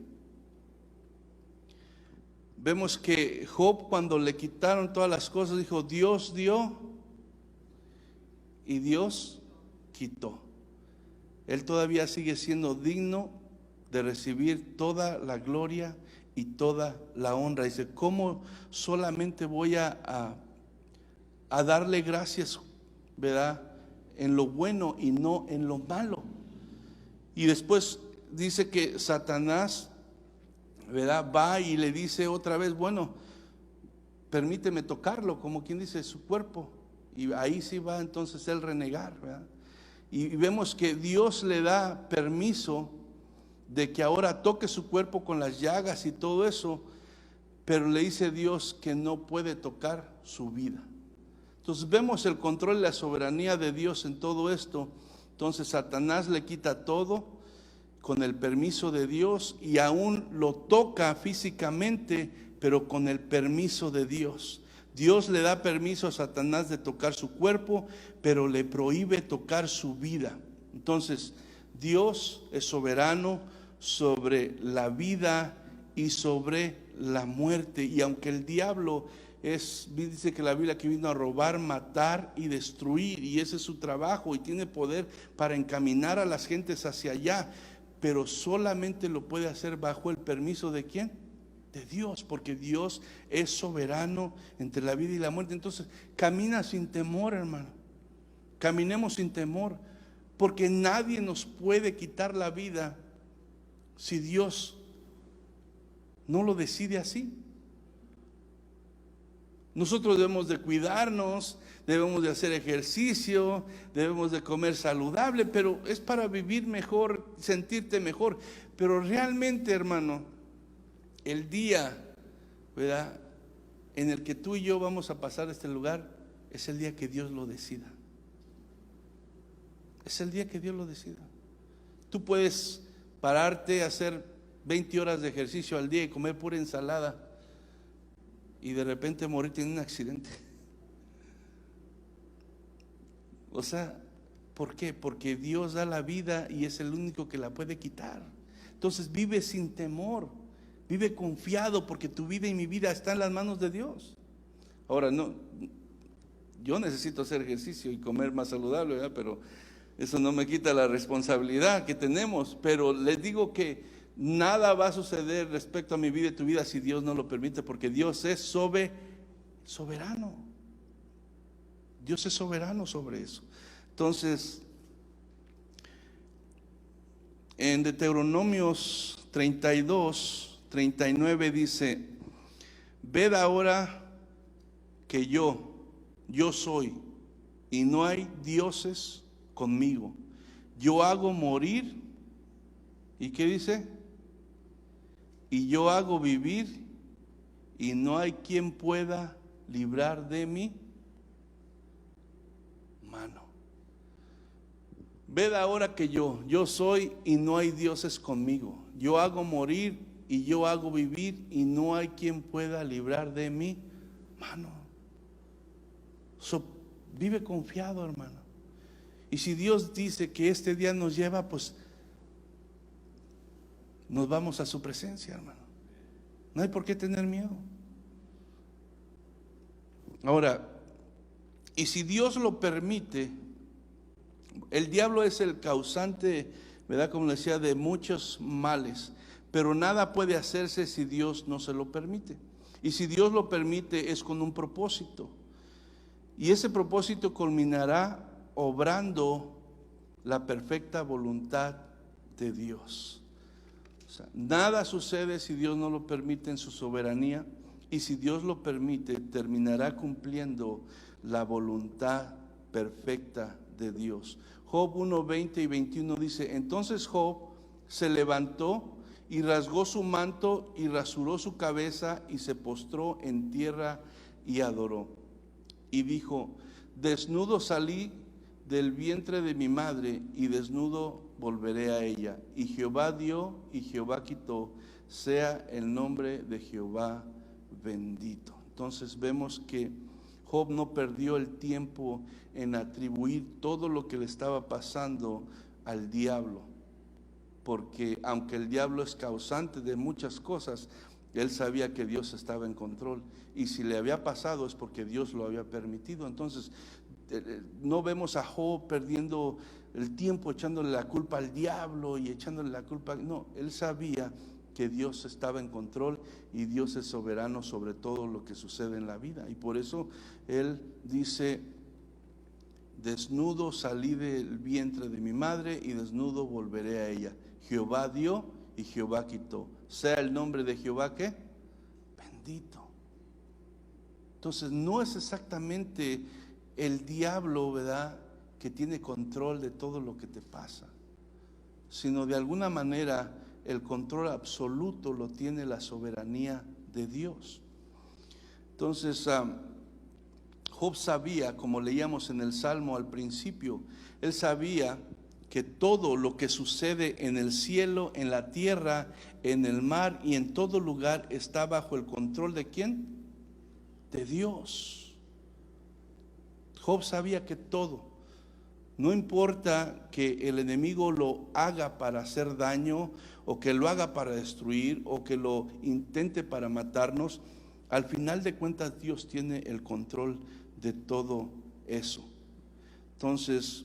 Speaker 2: Vemos que Job, cuando le quitaron todas las cosas, dijo: Dios dio y Dios quitó. Él todavía sigue siendo digno de recibir toda la gloria y toda la honra. Dice: ¿cómo solamente voy a darle gracias, ¿verdad?, en lo bueno y no en lo malo? Y después dice que Satanás, ¿verdad?, va y le dice otra vez: bueno, permíteme tocarlo, como quien dice, su cuerpo. Y ahí sí va entonces él renegar, ¿verdad? Y vemos que Dios le da permiso de que ahora toque su cuerpo con las llagas y todo eso, pero le dice Dios que no puede tocar su vida. Entonces vemos el control y la soberanía de Dios en todo esto. Entonces Satanás le quita todo con el permiso de Dios y aún lo toca físicamente, pero con el permiso de Dios. Dios le da permiso a Satanás de tocar su cuerpo, pero le prohíbe tocar su vida. Entonces, Dios es soberano sobre la vida y sobre la muerte. Y aunque el diablo dice que la Biblia que vino a robar, matar y destruir, y ese es su trabajo, y tiene poder para encaminar a las gentes hacia allá, pero solamente lo puede hacer bajo el permiso ¿de quién? De Dios, porque Dios es soberano entre la vida y la muerte. Entonces, camina sin temor, hermano. Caminemos sin temor, porque nadie nos puede quitar la vida si Dios no lo decide así. Nosotros debemos de cuidarnos, debemos de hacer ejercicio, debemos de comer saludable, pero es para vivir mejor, sentirte mejor. Pero realmente, hermano, el día, ¿verdad?, en el que tú y yo vamos a pasar a este lugar, es el día que Dios lo decida. Es el día que Dios lo decida. Tú puedes pararte, hacer 20 horas de ejercicio al día y comer pura ensalada, y de repente morirte en un accidente. O sea, ¿por qué? Porque Dios da la vida y es el único que la puede quitar. Entonces vive sin temor, vive confiado, porque tu vida y mi vida están en las manos de Dios. Ahora, no, yo necesito hacer ejercicio y comer más saludable, ¿verdad? Pero eso no me quita la responsabilidad que tenemos. Pero les digo que nada va a suceder respecto a mi vida y tu vida si Dios no lo permite, porque Dios es soberano. Dios es soberano sobre eso. Entonces, en Deuteronomios 32, 39 dice: ved ahora que yo soy, y no hay dioses conmigo. Yo hago morir, ¿y qué dice? Y yo hago vivir, y no hay quien pueda librar de mi mano. Ved ahora que yo soy, y no hay dioses conmigo. Yo hago morir y yo hago vivir, y no hay quien pueda librar de mi mano. Vive confiado, hermano. Y si Dios dice que este día nos lleva, pues nos vamos a su presencia, hermano. No hay por qué tener miedo. Ahora, y si Dios lo permite, el diablo es el causante, ¿verdad?, como decía, de muchos males, pero nada puede hacerse si Dios no se lo permite. Y si Dios lo permite, es con un propósito, y ese propósito culminará obrando la perfecta voluntad de Dios. O sea, nada sucede si Dios no lo permite en su soberanía, y si Dios lo permite, terminará cumpliendo la voluntad perfecta de Dios. Job 1, 20 y 21 dice: entonces Job se levantó y rasgó su manto y rasuró su cabeza y se postró en tierra y adoró. Y dijo: desnudo salí del vientre de mi madre, y desnudo volveré a ella. Y Jehová dio y Jehová quitó, sea el nombre de Jehová bendito. Entonces vemos que Job no perdió el tiempo en atribuir todo lo que le estaba pasando al diablo, porque aunque el diablo es causante de muchas cosas, él sabía que Dios estaba en control, y si le había pasado es porque Dios lo había permitido. Entonces no vemos a Job perdiendo el tiempo echándole la culpa al diablo y echándole la culpa. No, él sabía que Dios estaba en control, y Dios es soberano sobre todo lo que sucede en la vida. Y por eso él dice: desnudo salí del vientre de mi madre, y desnudo volveré a ella. Jehová dio y Jehová quitó, sea el nombre de Jehová ¿qué? Bendito. Entonces no es exactamente el diablo, ¿verdad?, que tiene control de todo lo que te pasa, sino de alguna manera el control absoluto lo tiene la soberanía de Dios. Entonces Job sabía, como leíamos en el Salmo al principio, él sabía que todo lo que sucede en el cielo, en la tierra, en el mar y en todo lugar está bajo el control ¿de quién? De Dios. Job sabía que todo, no importa que el enemigo lo haga para hacer daño, o que lo haga para destruir, o que lo intente para matarnos, al final de cuentas Dios tiene el control de todo eso. Entonces,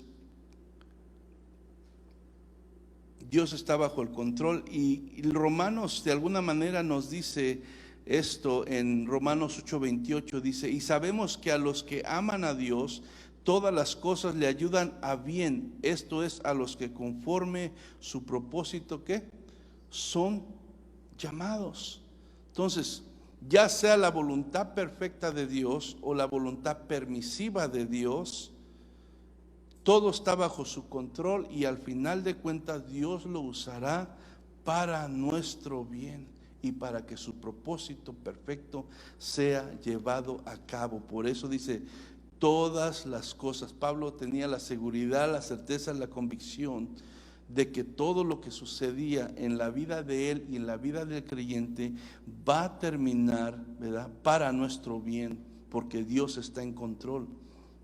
Speaker 2: Dios está bajo el control, y Romanos de alguna manera nos dice esto en Romanos 8:28, dice: y sabemos que a los que aman a Dios, todas las cosas le ayudan a bien, esto es, a los que conforme su propósito, ¿qué? Son llamados. Entonces, ya sea la voluntad perfecta de Dios o la voluntad permisiva de Dios, todo está bajo su control, y al final de cuentas Dios lo usará para nuestro bien y para que su propósito perfecto sea llevado a cabo. Por eso dice todas las cosas. Pablo tenía la seguridad, la certeza, la convicción de que todo lo que sucedía en la vida de él y en la vida del creyente va a terminar, ¿verdad?, para nuestro bien, porque Dios está en control.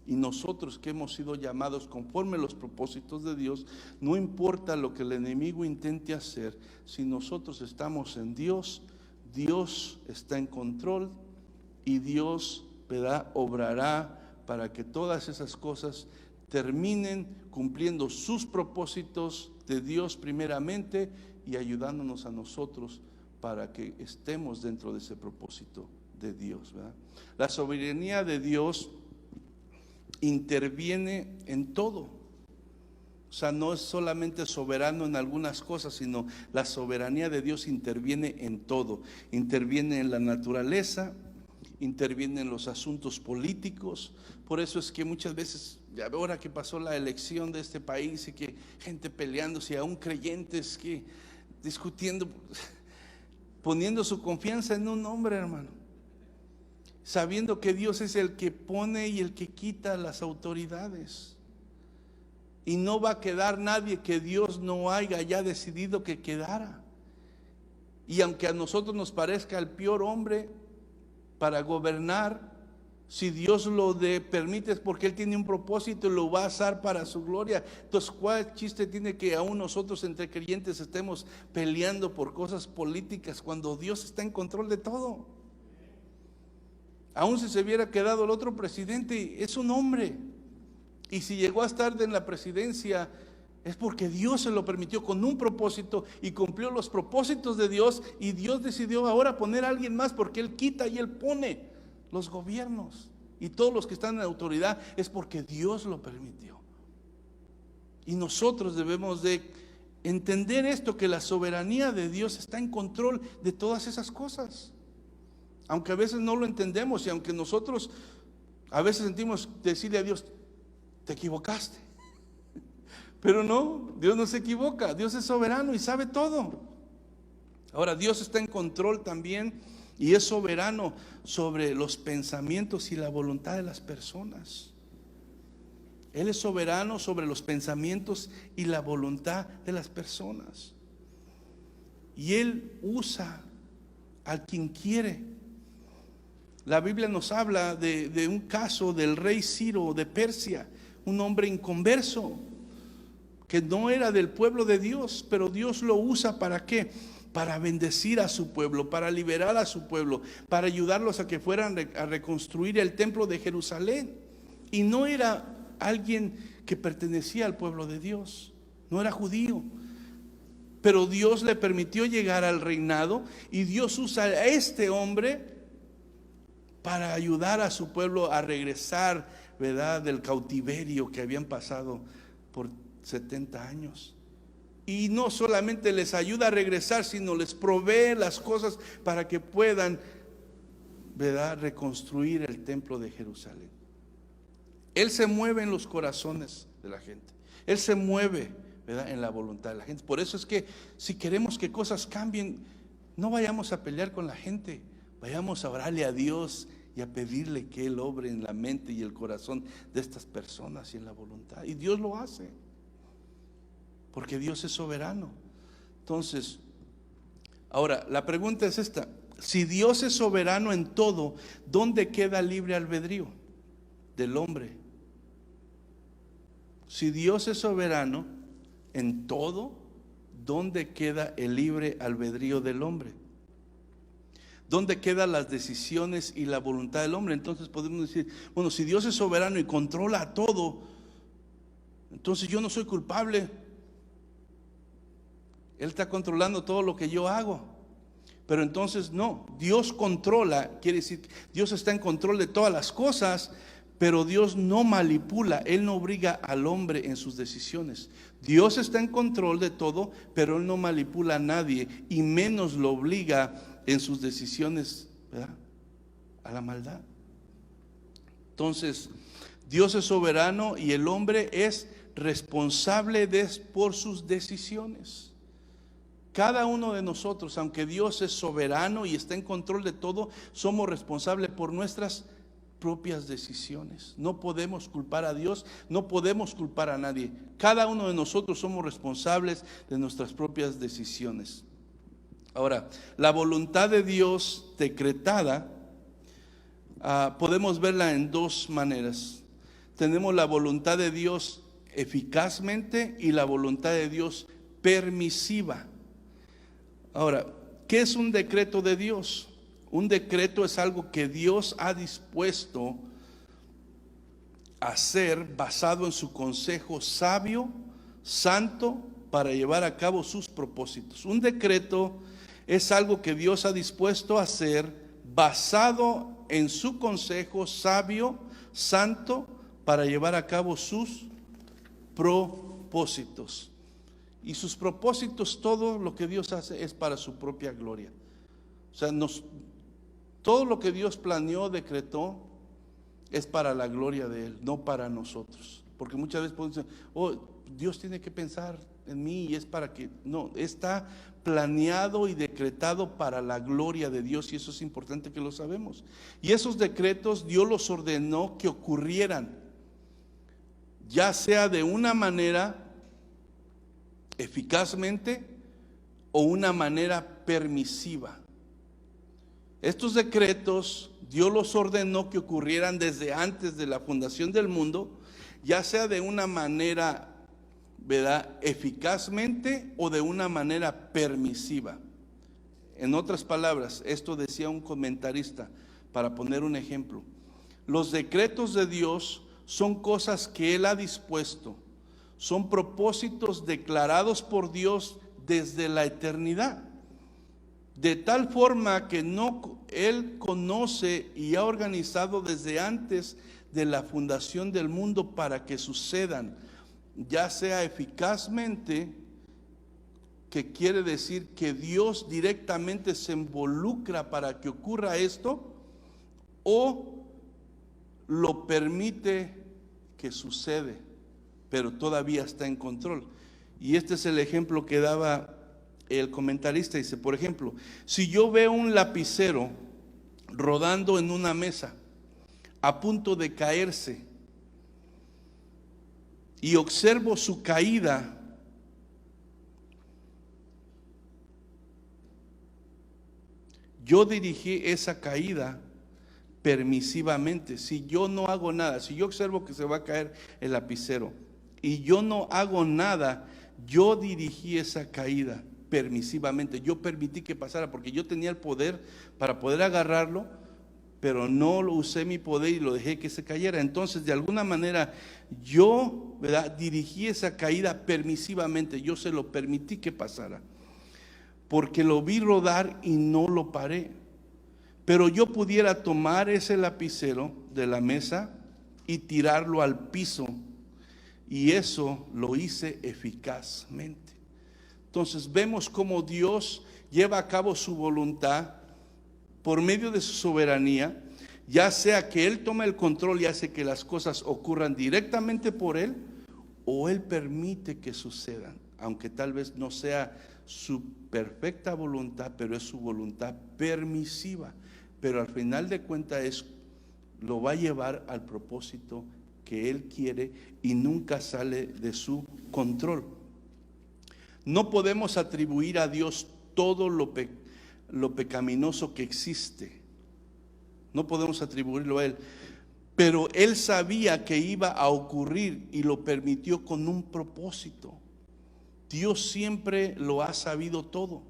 Speaker 2: Y nosotros que hemos sido llamados conforme a los propósitos de Dios, no importa lo que el enemigo intente hacer, si nosotros estamos en Dios, Dios está en control, y Dios, ¿verdad?, obrará para que todas esas cosas terminen cumpliendo sus propósitos de Dios primeramente, y ayudándonos a nosotros para que estemos dentro de ese propósito de Dios, ¿verdad? La soberanía de Dios interviene en todo. O sea, no es solamente soberano en algunas cosas, sino la soberanía de Dios interviene en todo. Interviene en la naturaleza, interviene en los asuntos políticos. Por eso es que muchas veces, ya ahora que pasó la elección de este país, y que gente peleándose, aún creyentes que discutiendo, poniendo su confianza en un hombre, hermano, sabiendo que Dios es el que pone y el que quita las autoridades, y no va a quedar nadie que Dios no haya ya decidido que quedara. Y aunque a nosotros nos parezca el peor hombre para gobernar, si Dios lo permite es porque Él tiene un propósito y lo va a usar para su gloria. Entonces, ¿cuál chiste tiene que aún nosotros entre creyentes estemos peleando por cosas políticas cuando Dios está en control de todo? Aún si se hubiera quedado el otro presidente, es un hombre, y si llegó a estar en la presidencia es porque Dios se lo permitió con un propósito, y cumplió los propósitos de Dios, y Dios decidió ahora poner a alguien más, porque Él quita y Él pone los gobiernos, y todos los que están en autoridad es porque Dios lo permitió. Y nosotros debemos de entender esto, que la soberanía de Dios está en control de todas esas cosas, aunque a veces no lo entendemos, y aunque nosotros a veces sentimos decirle a Dios: te equivocaste. Pero no, Dios no se equivoca, Dios es soberano y sabe todo. Ahora, Dios está en control también, y es soberano sobre los pensamientos y la voluntad de las personas. Él es soberano sobre los pensamientos y la voluntad de las personas, y Él usa a quien quiere. La Biblia nos habla de un caso del rey Ciro de Persia, un hombre inconverso que no era del pueblo de Dios, pero Dios lo usa ¿para qué? Para bendecir a su pueblo, para liberar a su pueblo, para ayudarlos a que fueran a reconstruir el templo de Jerusalén. Y no era alguien que pertenecía al pueblo de Dios, no era judío, pero Dios le permitió llegar al reinado, y Dios usa a este hombre para ayudar a su pueblo a regresar, ¿verdad?, del cautiverio que habían pasado por 70 años. Y no solamente les ayuda a regresar, sino les provee las cosas para que puedan, ¿verdad?, reconstruir el templo de Jerusalén. Él se mueve en los corazones de la gente. Él se mueve, ¿verdad?, en la voluntad de la gente. Por eso es que si queremos que cosas cambien, no vayamos a pelear con la gente, vayamos a orarle a Dios y a pedirle que Él obre en la mente y el corazón de estas personas y en la voluntad. Y Dios lo hace, porque Dios es soberano. Entonces, ahora, la pregunta es esta: si Dios es soberano en todo, ¿dónde queda libre albedrío del hombre? Si Dios es soberano en todo, ¿dónde queda el libre albedrío del hombre? ¿Dónde quedan las decisiones y la voluntad del hombre? Entonces podemos decir, bueno, si Dios es soberano y controla todo, entonces yo no soy culpable. Él está controlando todo lo que yo hago. Pero entonces no, Dios controla, quiere decir, Dios está en control de todas las cosas, pero Dios no manipula, Él no obliga al hombre en sus decisiones. Dios está en control de todo, pero Él no manipula a nadie y menos lo obliga en sus decisiones, ¿verdad?, a la maldad. Entonces, Dios es soberano y el hombre es responsable por sus decisiones. Cada uno de nosotros, aunque Dios es soberano y está en control de todo, somos responsables por nuestras propias decisiones. No podemos culpar a Dios, no podemos culpar a nadie. Cada uno de nosotros somos responsables de nuestras propias decisiones. Ahora, la voluntad de Dios decretada, podemos verla en dos maneras. Tenemos la voluntad de Dios eficazmente y la voluntad de Dios permisiva. Ahora, ¿qué es un decreto de Dios? Un decreto es algo que Dios ha dispuesto a hacer basado en su consejo sabio, santo, para llevar a cabo sus propósitos. Un decreto es algo que Dios ha dispuesto a hacer basado en su consejo sabio, santo, para llevar a cabo sus propósitos. Y sus propósitos, todo lo que Dios hace es para su propia gloria. O sea, todo lo que Dios planeó, decretó, es para la gloria de Él, no para nosotros. Porque muchas veces podemos decir, oh, Dios tiene que pensar en mí y es para que... No, está planeado y decretado para la gloria de Dios, y eso es importante que lo sabemos. Y esos decretos Dios los ordenó que ocurrieran, ya sea de una manera eficazmente o una manera permisiva. Estos decretos Dios los ordenó que ocurrieran desde antes de la fundación del mundo, ya sea de una manera, ¿verdad?, eficazmente o de una manera permisiva. En otras palabras, esto decía un comentarista, para poner un ejemplo: los decretos de Dios son cosas que Él ha dispuesto, son propósitos declarados por Dios desde la eternidad, de tal forma que Él conoce y ha organizado desde antes de la fundación del mundo para que sucedan, ya sea eficazmente, que quiere decir que Dios directamente se involucra para que ocurra esto, o lo permite que sucede, pero todavía está en control. Y este es el ejemplo que daba el comentarista. Dice, por ejemplo, si yo veo un lapicero rodando en una mesa a punto de caerse y observo su caída, yo dirigí esa caída permisivamente. Si yo no hago nada, si yo observo que se va a caer el lapicero y yo no hago nada, yo dirigí esa caída permisivamente. Yo permití que pasara porque yo tenía el poder para poder agarrarlo, pero no lo usé mi poder y lo dejé que se cayera. Entonces, de alguna manera, yo, ¿verdad?, dirigí esa caída permisivamente. Yo se lo permití que pasara, porque lo vi rodar y no lo paré. Pero yo pudiera tomar ese lapicero de la mesa y tirarlo al piso, y eso lo hice eficazmente. Entonces vemos cómo Dios lleva a cabo su voluntad por medio de su soberanía, ya sea que Él toma el control y hace que las cosas ocurran directamente por Él, o Él permite que sucedan, aunque tal vez no sea su perfecta voluntad, pero es su voluntad permisiva. Pero al final de cuentas es lo va a llevar al propósito que Él quiere y nunca sale de su control. No podemos atribuir a Dios todo lo pecaminoso que existe. No podemos atribuirlo a Él. Pero Él sabía que iba a ocurrir y lo permitió con un propósito. Dios siempre lo ha sabido todo.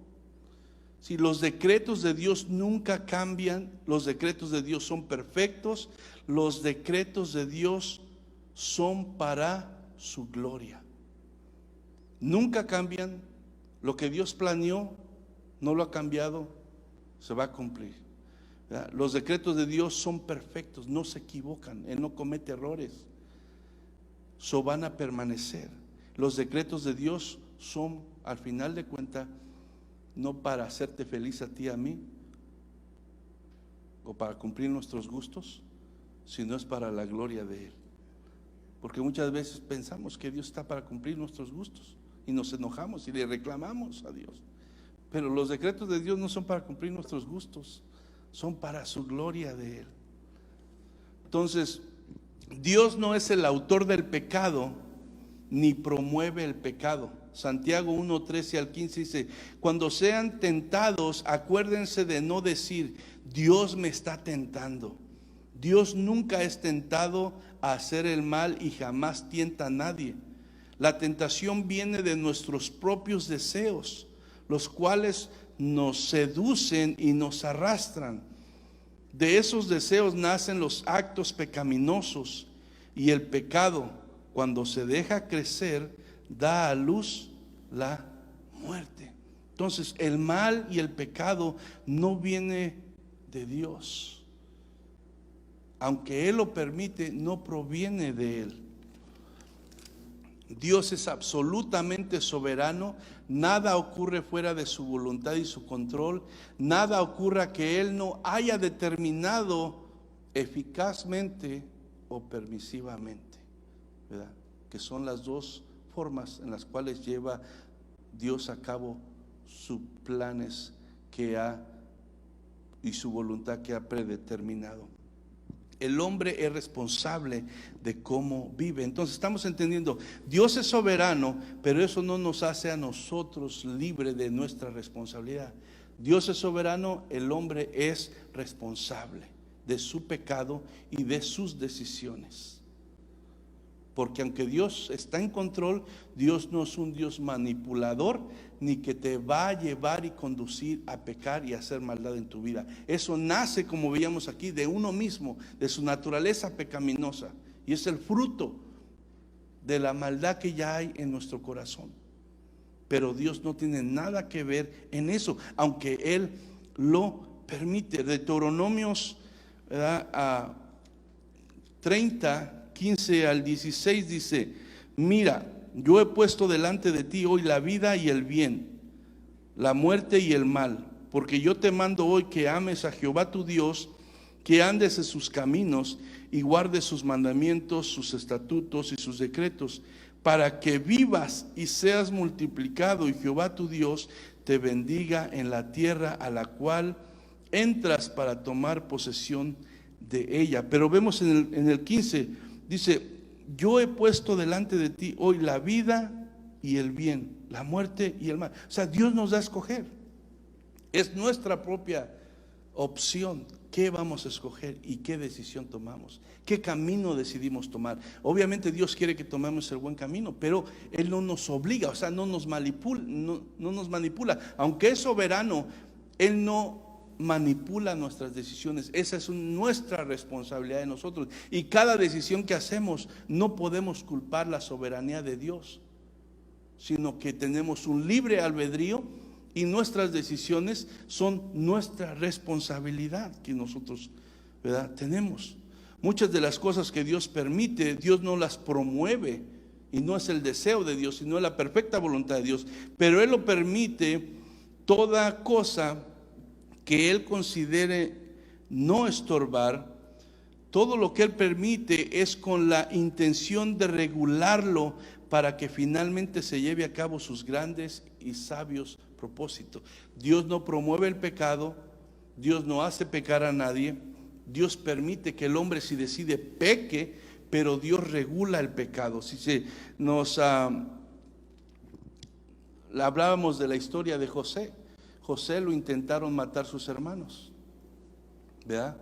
Speaker 2: Si los decretos de Dios nunca cambian, los decretos de Dios son perfectos, los decretos de Dios son para su gloria. Nunca cambian. Lo que Dios planeó no lo ha cambiado, se va a cumplir. ¿Verdad? Los decretos de Dios son perfectos, no se equivocan, Él no comete errores, van a permanecer. Los decretos de Dios son, al final de cuentas, no para hacerte feliz a ti, a mí, o para cumplir nuestros gustos, sino es para la gloria de Él. Porque muchas veces pensamos que Dios está para cumplir nuestros gustos y nos enojamos y le reclamamos a Dios. Pero los decretos de Dios no son para cumplir nuestros gustos, son para su gloria de Él. Entonces, Dios no es el autor del pecado, ni promueve el pecado. Santiago 1:13-15 dice: cuando sean tentados, acuérdense de no decir, Dios me está tentando. Dios nunca es tentado a hacer el mal y jamás tienta a nadie. La tentación viene de nuestros propios deseos, los cuales nos seducen y nos arrastran. De esos deseos nacen los actos pecaminosos, y el pecado, cuando se deja crecer, da a luz la muerte. Entonces, el mal y el pecado no viene de Dios. Aunque Él lo permite, no proviene de Él. Dios es absolutamente soberano. Nada ocurre fuera de su voluntad y su control. Nada ocurra que Él no haya determinado eficazmente o permisivamente, ¿verdad? Que son las dos formas en las cuales lleva Dios a cabo sus planes y su voluntad que ha predeterminado. El hombre es responsable de cómo vive. Entonces estamos entendiendo, Dios es soberano, pero eso no nos hace a nosotros libres de nuestra responsabilidad. Dios es soberano, el hombre es responsable de su pecado y de sus decisiones. Porque aunque Dios está en control, Dios no es un Dios manipulador, ni que te va a llevar y conducir a pecar y a hacer maldad en tu vida. Eso nace, como veíamos aquí, de uno mismo, de su naturaleza pecaminosa. Y es el fruto de la maldad que ya hay en nuestro corazón. Pero Dios no tiene nada que ver en eso, aunque Él lo permite. Deuteronomios 30:15-16 dice: mira, yo he puesto delante de ti hoy la vida y el bien, la muerte y el mal, porque yo te mando hoy que ames a Jehová tu Dios, que andes en sus caminos y guardes sus mandamientos, sus estatutos y sus decretos, para que vivas y seas multiplicado, y Jehová tu Dios te bendiga en la tierra a la cual entras para tomar posesión de ella. Pero vemos en el 15, dice: yo he puesto delante de ti hoy la vida y el bien, la muerte y el mal. O sea, Dios nos da a escoger. Es nuestra propia opción qué vamos a escoger y qué decisión tomamos, qué camino decidimos tomar. Obviamente Dios quiere que tomemos el buen camino, pero Él no nos obliga, o sea, no nos manipula. Aunque es soberano, Él no manipula nuestras decisiones. Esa es nuestra responsabilidad de nosotros, y cada decisión que hacemos no podemos culpar la soberanía de Dios, sino que tenemos un libre albedrío y nuestras decisiones son nuestra responsabilidad que nosotros, ¿verdad?, tenemos. Muchas de las cosas que Dios permite, Dios no las promueve, y no es el deseo de Dios, sino la perfecta voluntad de Dios, pero Él lo permite toda cosa que Él considere no estorbar. Todo lo que Él permite es con la intención de regularlo para que finalmente se lleve a cabo sus grandes y sabios propósitos. Dios no promueve el pecado, Dios no hace pecar a nadie, Dios permite que el hombre, si decide, peque, pero Dios regula el pecado. Si se nos hablábamos de la historia de José. José lo intentaron matar sus hermanos, ¿verdad?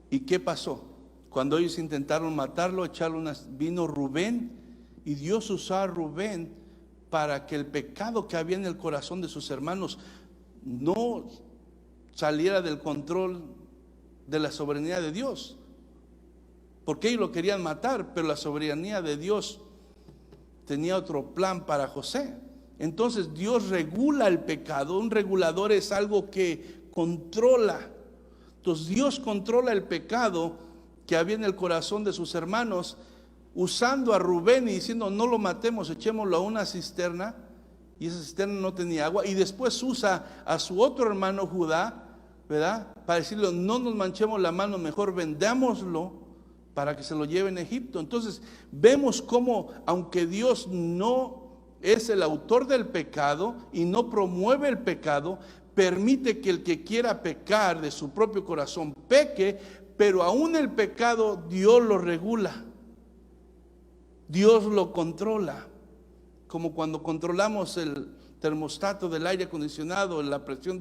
Speaker 2: ¿Y qué pasó? Cuando ellos intentaron matarlo, vino Rubén, y Dios usó a Rubén para que el pecado que había en el corazón de sus hermanos no saliera del control de la soberanía de Dios, porque ellos lo querían matar, pero la soberanía de Dios tenía otro plan para José. Entonces Dios regula el pecado. Un regulador es algo que controla. Entonces Dios controla el pecado que había en el corazón de sus hermanos, usando a Rubén y diciendo: no lo matemos, echémoslo a una cisterna. Y esa cisterna no tenía agua. Y después usa a su otro hermano Judá, ¿verdad?, para decirle: no nos manchemos la mano, mejor vendámoslo para que se lo lleven a Egipto. Entonces vemos cómo, aunque Dios no es el autor del pecado y no promueve el pecado, permite que el que quiera pecar de su propio corazón peque, pero aún el pecado Dios lo regula, Dios lo controla. Como cuando controlamos el termostato del aire acondicionado, la presión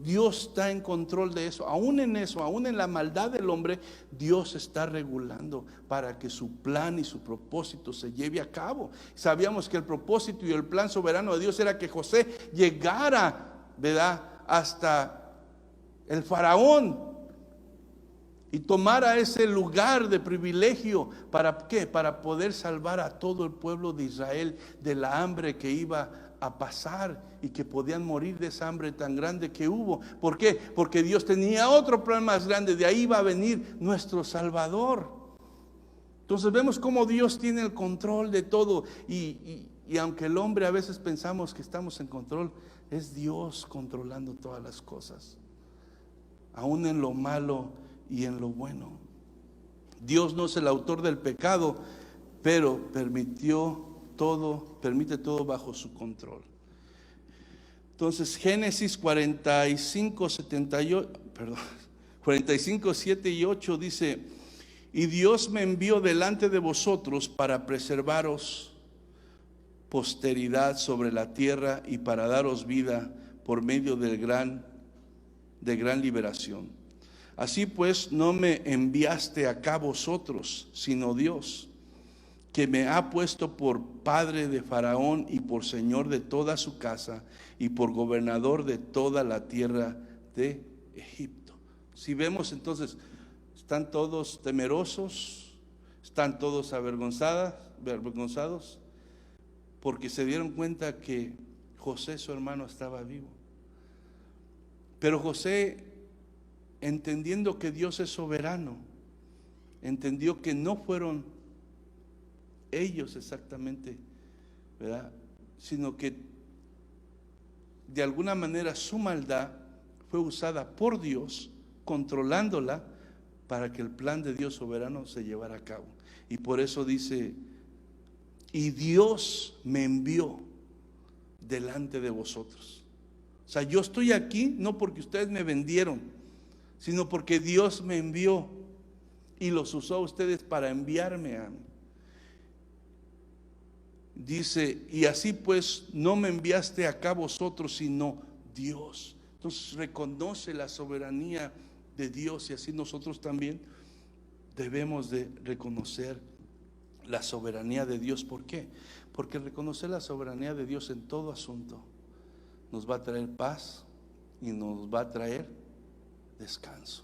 Speaker 2: Dios está en control de eso. Aún en eso, aún en la maldad del hombre, Dios está regulando para que su plan y su propósito se lleve a cabo. Sabíamos que el propósito y el plan soberano de Dios era que José llegara, ¿verdad?, hasta el faraón y tomara ese lugar de privilegio. ¿Para qué? Para poder salvar a todo el pueblo de Israel de la hambre que iba a pasar y que podían morir de esa hambre tan grande que hubo. ¿Por qué? Porque Dios tenía otro plan más grande. De ahí va a venir nuestro Salvador. Entonces vemos cómo Dios tiene el control de todo. Y aunque el hombre a veces pensamos que estamos en control, es Dios controlando todas las cosas, aún en lo malo y en lo bueno. Dios no es el autor del pecado, pero permite todo bajo su control. Entonces Génesis 45, 7 y 8 dice: y Dios me envió delante de vosotros para preservaros posteridad sobre la tierra y para daros vida por medio de gran liberación. Así pues, no me enviaste acá vosotros, sino Dios, que me ha puesto por padre de Faraón y por señor de toda su casa y por gobernador de toda la tierra de Egipto. Si vemos entonces, están todos temerosos, están todos avergonzados, porque se dieron cuenta que José, su hermano, estaba vivo. Pero José, entendiendo que Dios es soberano, entendió que no fueron ellos exactamente, ¿verdad?, sino que de alguna manera su maldad fue usada por Dios, controlándola para que el plan de Dios soberano se llevara a cabo. Y por eso dice: y Dios me envió delante de vosotros. O sea, yo estoy aquí no porque ustedes me vendieron, sino porque Dios me envió y los usó a ustedes para enviarme a mí. Dice: y así pues no me enviaste acá vosotros, sino Dios. Entonces reconoce la soberanía de Dios, y así nosotros también debemos de reconocer la soberanía de Dios. ¿Por qué? Porque reconocer la soberanía de Dios en todo asunto nos va a traer paz y nos va a traer descanso.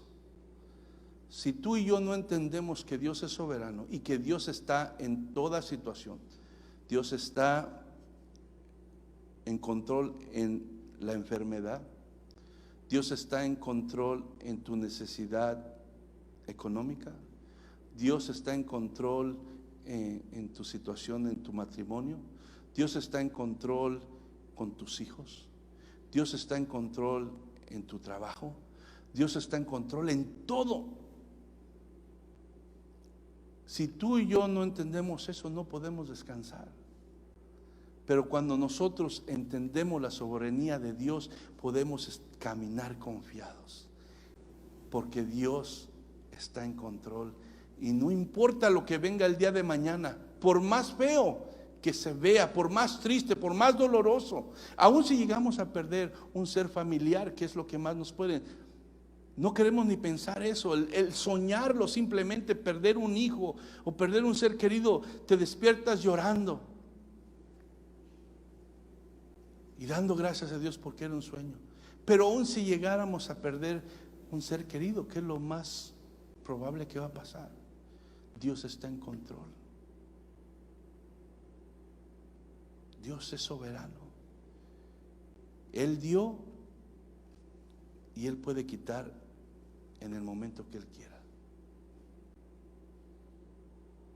Speaker 2: Si tú y yo no entendemos que Dios es soberano y que Dios está en toda situación, Dios está en control en la enfermedad, Dios está en control en tu necesidad económica, Dios está en control en tu situación, en tu matrimonio, Dios está en control con tus hijos, Dios está en control en tu trabajo, Dios está en control en todo. Si tú y yo no entendemos eso, no podemos descansar. Pero cuando nosotros entendemos la soberanía de Dios, podemos caminar confiados. porque Dios está en control. Y no importa lo que venga el día de mañana, por más feo que se vea, por más triste, por más doloroso, aun si llegamos a perder un ser familiar, que es lo que más nos puede, no queremos ni pensar eso, el soñarlo, simplemente perder un hijo o perder un ser querido, te despiertas llorando y dando gracias a Dios porque era un sueño. Pero aun si llegáramos a perder un ser querido, que es lo más probable que va a pasar, Dios está en control. Dios es soberano. Él dio y Él puede quitar en el momento que Él quiera.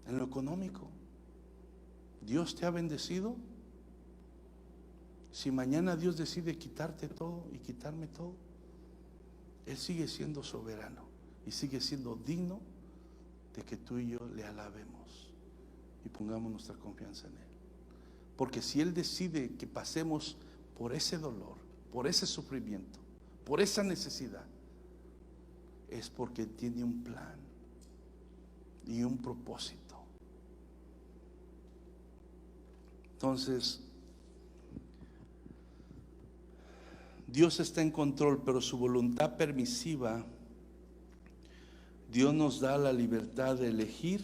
Speaker 2: En lo económico, Dios te ha bendecido. Si mañana Dios decide quitarte todo y quitarme todo, Él sigue siendo soberano y sigue siendo digno de que tú y yo le alabemos y pongamos nuestra confianza en Él. Porque si Él decide que pasemos por ese dolor, por ese sufrimiento, por esa necesidad, es porque tiene un plan y un propósito. Entonces, Dios está en control, pero su voluntad permisiva, Dios nos da la libertad de elegir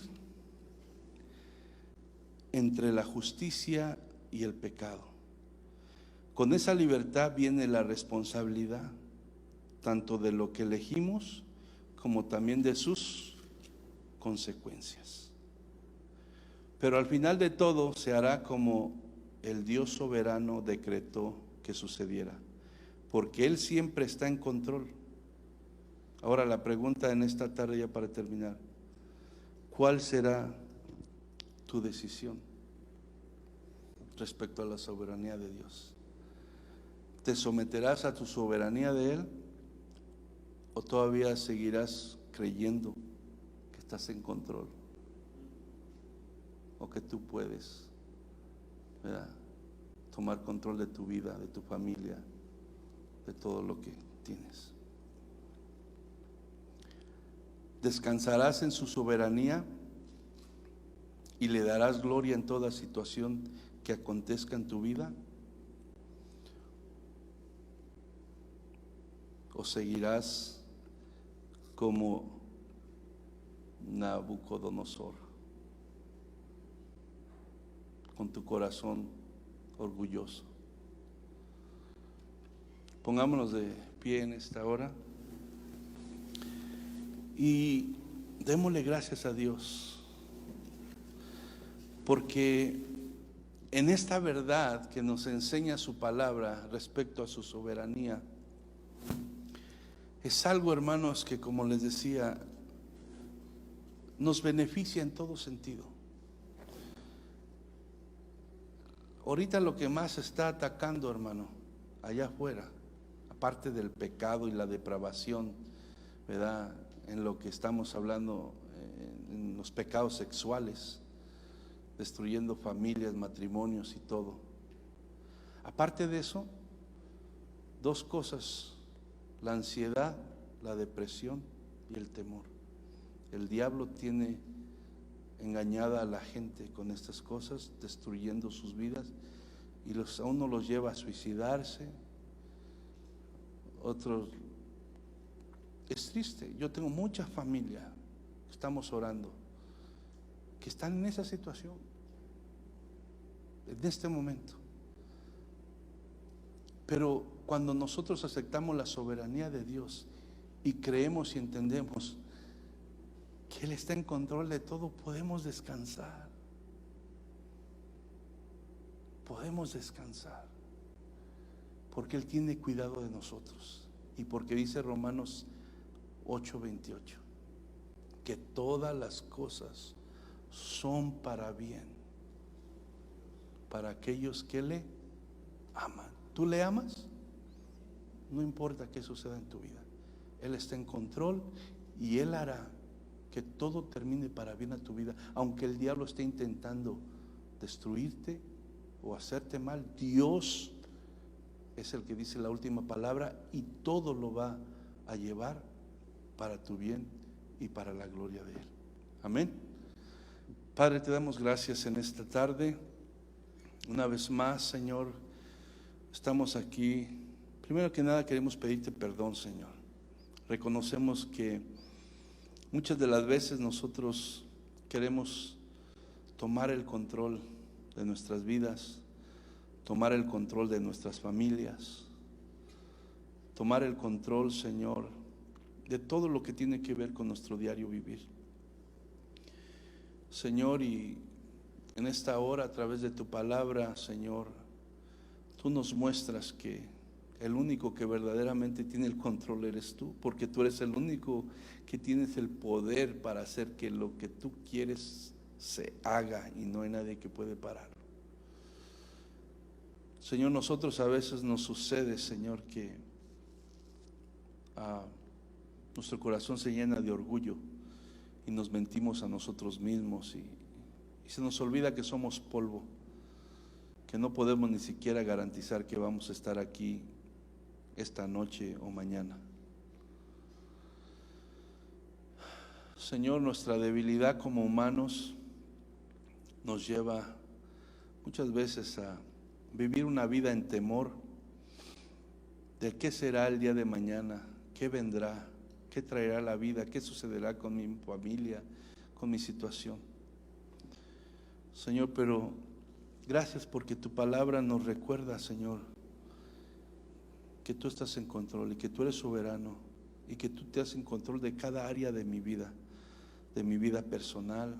Speaker 2: entre la justicia y el pecado. Con esa libertad viene la responsabilidad, tanto de lo que elegimos como también de sus consecuencias. Pero al final de todo se hará como el Dios soberano decretó que sucediera, porque Él siempre está en control. Ahora la pregunta en esta tarde, ya para terminar: ¿cuál será tu decisión respecto a la soberanía de Dios? ¿Te someterás a tu soberanía de Él o todavía seguirás creyendo que estás en control o que tú puedes, ¿verdad?, tomar control de tu vida, de tu familia, de todo lo que tienes? ¿Descansarás en su soberanía y le darás gloria en toda situación que acontezca en tu vida? ¿O seguirás como Nabucodonosor, con tu corazón orgulloso? Pongámonos de pie en esta hora y démosle gracias a Dios, porque en esta verdad que nos enseña su palabra respecto a su soberanía, es algo, hermanos, que, como les decía, nos beneficia en todo sentido. Ahorita lo que más está atacando, hermano, allá afuera, aparte del pecado y la depravación, ¿verdad?, en lo que estamos hablando, en los pecados sexuales, destruyendo familias, matrimonios y todo. Aparte de eso, dos cosas: la ansiedad, la depresión y el temor. El diablo tiene engañada a la gente con estas cosas, destruyendo sus vidas, y a uno los lleva a suicidarse, otros. Es triste. Yo tengo mucha familia, estamos orando, que están en esa situación en este momento. Pero cuando nosotros aceptamos la soberanía de Dios y creemos y entendemos que Él está en control de todo, podemos descansar. Podemos descansar porque Él tiene cuidado de nosotros, y porque dice Romanos 8:28 que todas las cosas son para bien para aquellos que le aman. ¿Tú le amas? No importa qué suceda en tu vida, Él está en control y Él hará que todo termine para bien a tu vida. Aunque el diablo esté intentando destruirte o hacerte mal, Dios es el que dice la última palabra y todo lo va a llevar para tu bien y para la gloria de Él. Amén. Padre, te damos gracias en esta tarde. Una vez más, Señor, estamos aquí. Primero que nada queremos pedirte perdón, Señor. Reconocemos que muchas de las veces nosotros queremos tomar el control de nuestras vidas, tomar el control de nuestras familias, tomar el control, Señor, de todo lo que tiene que ver con nuestro diario vivir. Señor, y en esta hora, a través de tu palabra, Señor, tú nos muestras que el único que verdaderamente tiene el control eres tú, porque tú eres el único que tienes el poder para hacer que lo que tú quieres se haga, y no hay nadie que puede parar. Señor, nosotros a veces nos sucede, Señor, que nuestro corazón se llena de orgullo y nos mentimos a nosotros mismos, y se nos olvida que somos polvo, que no podemos ni siquiera garantizar que vamos a estar aquí esta noche o mañana. Señor, nuestra debilidad como humanos nos lleva muchas veces a vivir una vida en temor de qué será el día de mañana, qué vendrá, qué traerá la vida, qué sucederá con mi familia, con mi situación. Señor, pero gracias porque tu palabra nos recuerda, Señor, que tú estás en control y que tú eres soberano y que tú te haces en control de cada área de mi vida personal,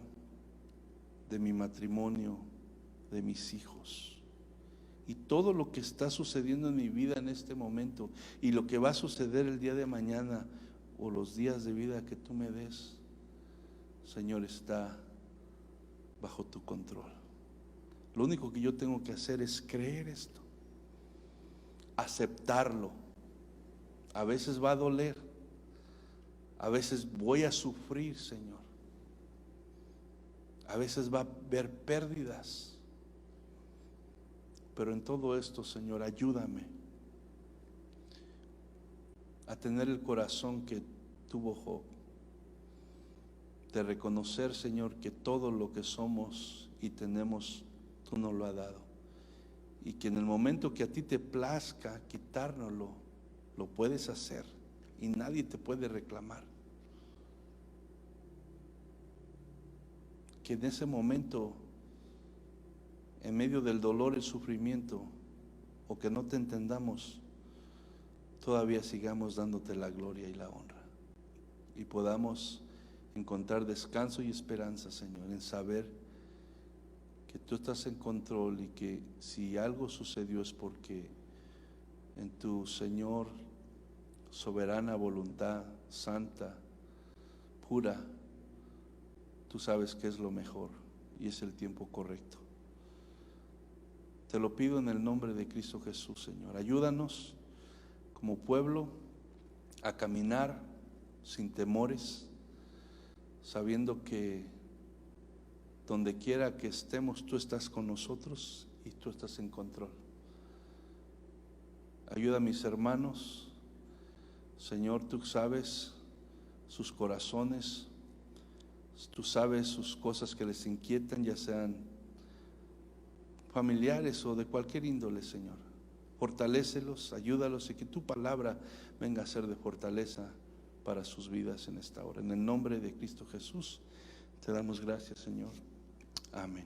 Speaker 2: de mi matrimonio, de mis hijos. Y todo lo que está sucediendo en mi vida en este momento y lo que va a suceder el día de mañana o los días de vida que tú me des, Señor, está bajo tu control. Lo único que yo tengo que hacer es creer esto, aceptarlo. A veces va a doler, a veces voy a sufrir, Señor. A veces va a haber pérdidas. Pero en todo esto, Señor, ayúdame a tener el corazón que tuvo Job, de reconocer, Señor, que todo lo que somos y tenemos, tú nos lo has dado, y que en el momento que a ti te plazca quitárnoslo, lo puedes hacer y nadie te puede reclamar. Que en ese momento, en medio del dolor y el sufrimiento, o que no te entendamos, todavía sigamos dándote la gloria y la honra, y podamos encontrar descanso y esperanza, Señor, en saber que tú estás en control, y que si algo sucedió es porque en tu, Señor, soberana voluntad, santa, pura, tú sabes que es lo mejor y es el tiempo correcto. Te lo pido en el nombre de Cristo Jesús, Señor. Ayúdanos como pueblo a caminar sin temores, sabiendo que donde quiera que estemos, tú estás con nosotros y tú estás en control. Ayuda a mis hermanos, Señor, tú sabes sus corazones, tú sabes sus cosas que les inquietan, ya sean familiares o de cualquier índole, Señor. Fortalécelos, ayúdalos, y que tu palabra venga a ser de fortaleza para sus vidas en esta hora. En el nombre de Cristo Jesús te damos gracias, Señor. Amén.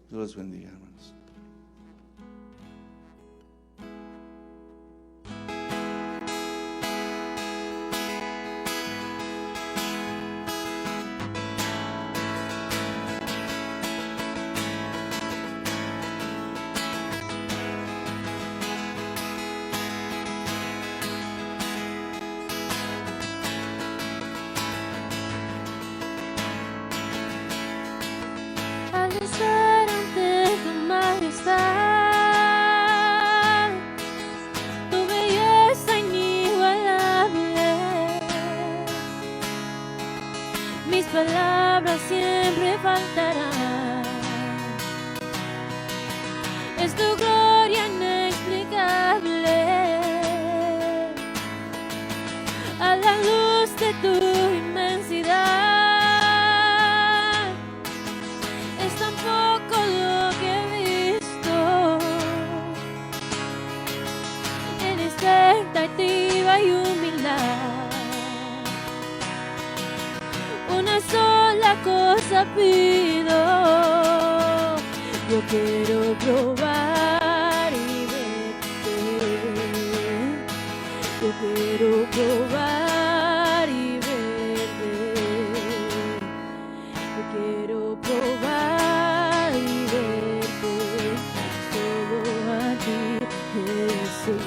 Speaker 2: Dios los bendiga, hermanos.
Speaker 1: Al estar ante tu majestad, desafío. Yo quiero probar y verte. Yo quiero probar y verte. Yo quiero probar y verte. Solo a ti, Jesús.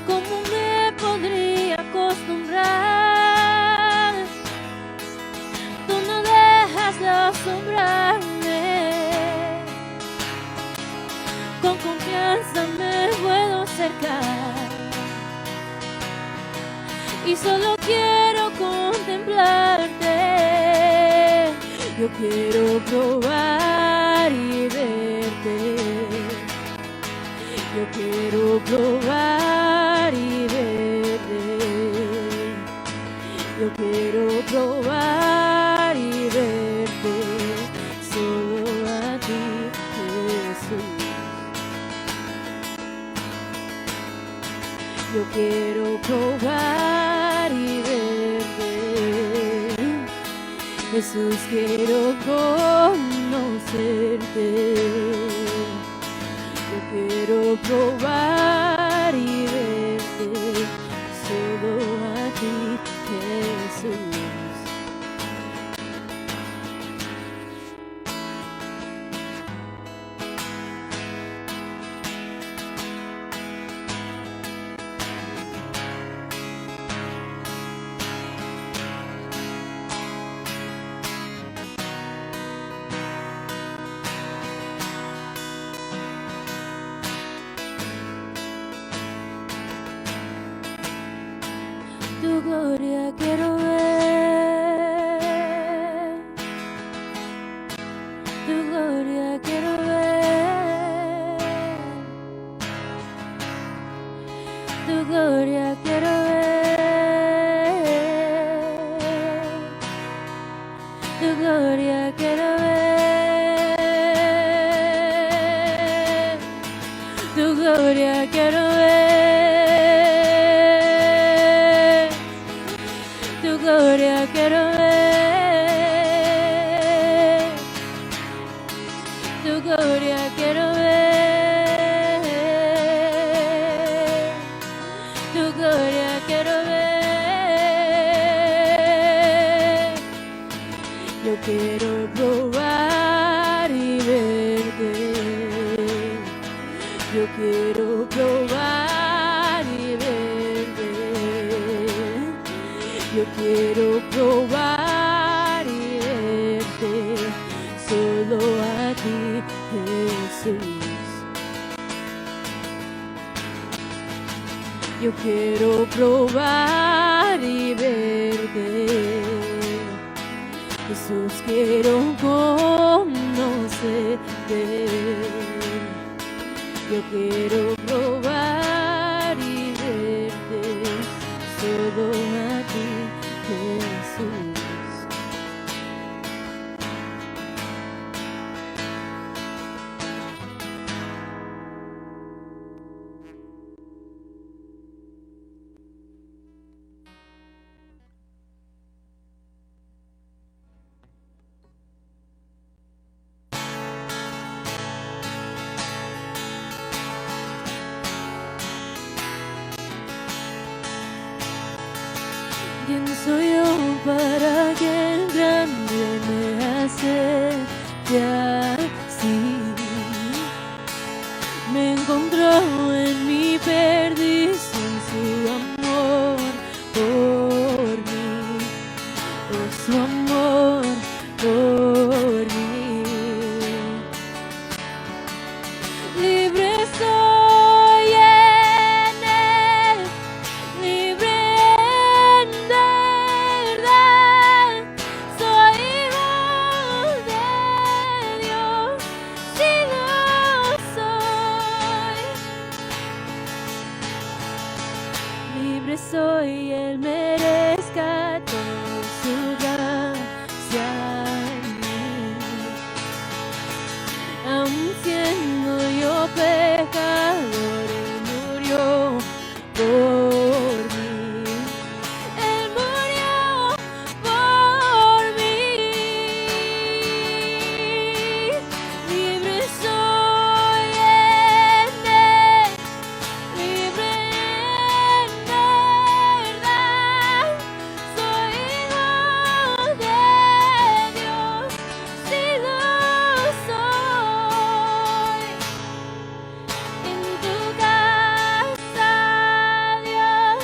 Speaker 1: ¿Cómo me podría acostumbrar? Tú no dejas de asombrarme. Con confianza me puedo acercar y solo quiero contemplarte. Yo quiero probar y verte. Yo quiero probar y verte. Yo quiero probar y verte. Solo a ti, Jesús. Yo quiero probar y verte. Jesús, quiero conocerte. Yo quiero probar y verte, solo a ti, Jesús. Tu gloria quiero ver, tu gloria quiero ver, tu gloria quiero ver, tu gloria quiero ver, tu gloria quiero ver. Tu gloria quiero ver, tu gloria quiero ver, tu gloria quiero ver. Yo quiero probar y verte. Yo quiero probar y verte. Yo quiero probar y verte, solo a ti, Jesús. Yo quiero probar y verte, Jesús, quiero conocerte. Yo quiero probar y verte, solo a ti, Jesús. ¿Quién soy yo para que el grande me acepte así? Me encontró en mi perdición su amor por mí, oh, su amor por mí. Libre soy en él, libre en verdad, soy hijo de Dios. libre soy, Él merezca toda su gracia en mí. Aun siendo yo pecador, Él murió por mí. Él murió por mí. Libre soy en Él, libre en verdad. Soy hijo de Dios, sí lo soy. En tu casa, Dios,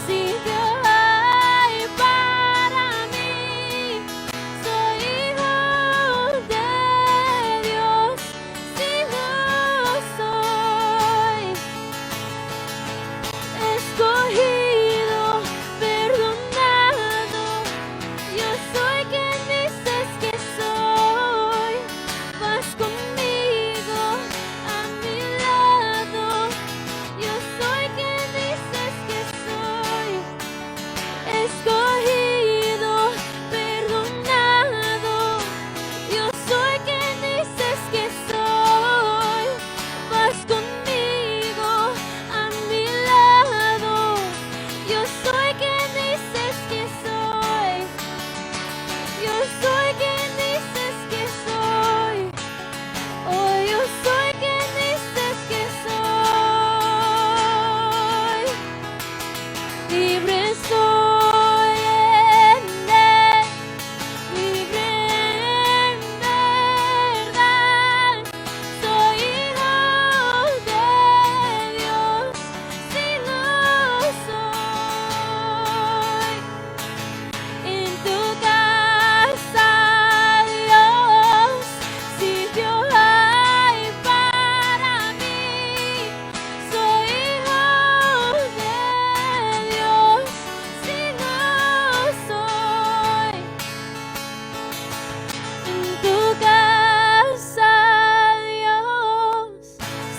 Speaker 1: sitio hay para mí. Soy hijo de Dios, sí lo soy. Escogido, perdonado, yo soy quien dices que soy. Vas conmigo a mi lado, yo soy quien dices que soy. Escogido, perdonado, yo soy quien dices que soy. Vas conmigo a mi lado, yo soy quien dices que soy. Yo soy quien dices que soy. Oh, yo soy quien dices que soy. Libre soy en Él, libre en verdad. Soy hijo de Dios, sí lo soy. En tu casa, Dios, sitio hay para mí. Soy hijo de Dios, sí lo soy. En tu casa, Dios,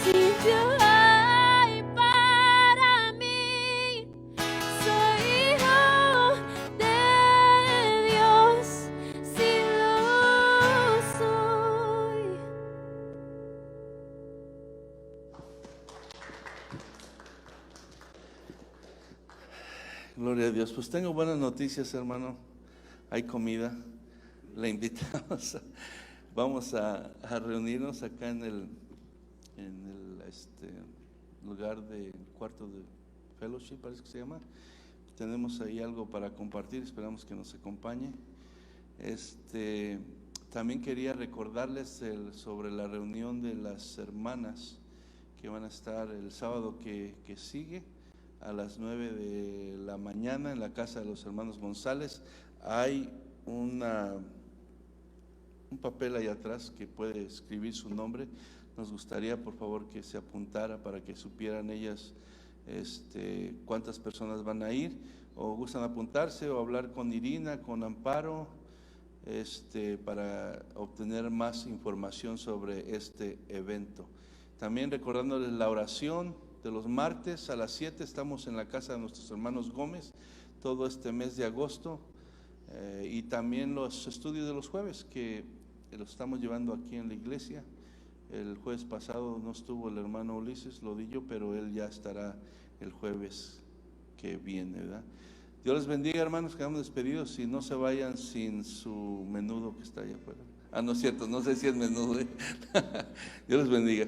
Speaker 1: sitio hay para mí. Soy hijo de Dios, sí lo soy.
Speaker 2: Gloria a Dios. Pues tengo buenas noticias, hermano. Hay comida. Le invitamos. Vamos a reunirnos acá en el lugar de cuarto de fellowship, parece que se llama. Tenemos ahí algo para compartir. Esperamos que nos acompañe. También quería recordarles sobre la reunión de las hermanas que van a estar el sábado que sigue a las 9 de la mañana en la casa de los hermanos González. Hay un papel ahí atrás que puede escribir su nombre. Nos gustaría, por favor, que se apuntara para que supieran ellas cuántas personas van a ir, o gustan apuntarse o hablar con Irina, con Amparo, para obtener más información sobre este evento. También recordándoles la oración de los martes a las 7, estamos en la casa de nuestros hermanos Gómez todo este mes de agosto, y también los estudios de los jueves que los estamos llevando aquí en la iglesia. El jueves pasado no estuvo el hermano Ulises Lodillo, pero él ya estará el jueves que viene, ¿verdad? Dios les bendiga, hermanos, quedamos despedidos y no se vayan sin su menudo que está allá afuera. No es cierto, no sé si es menudo, ¿eh? Dios les bendiga.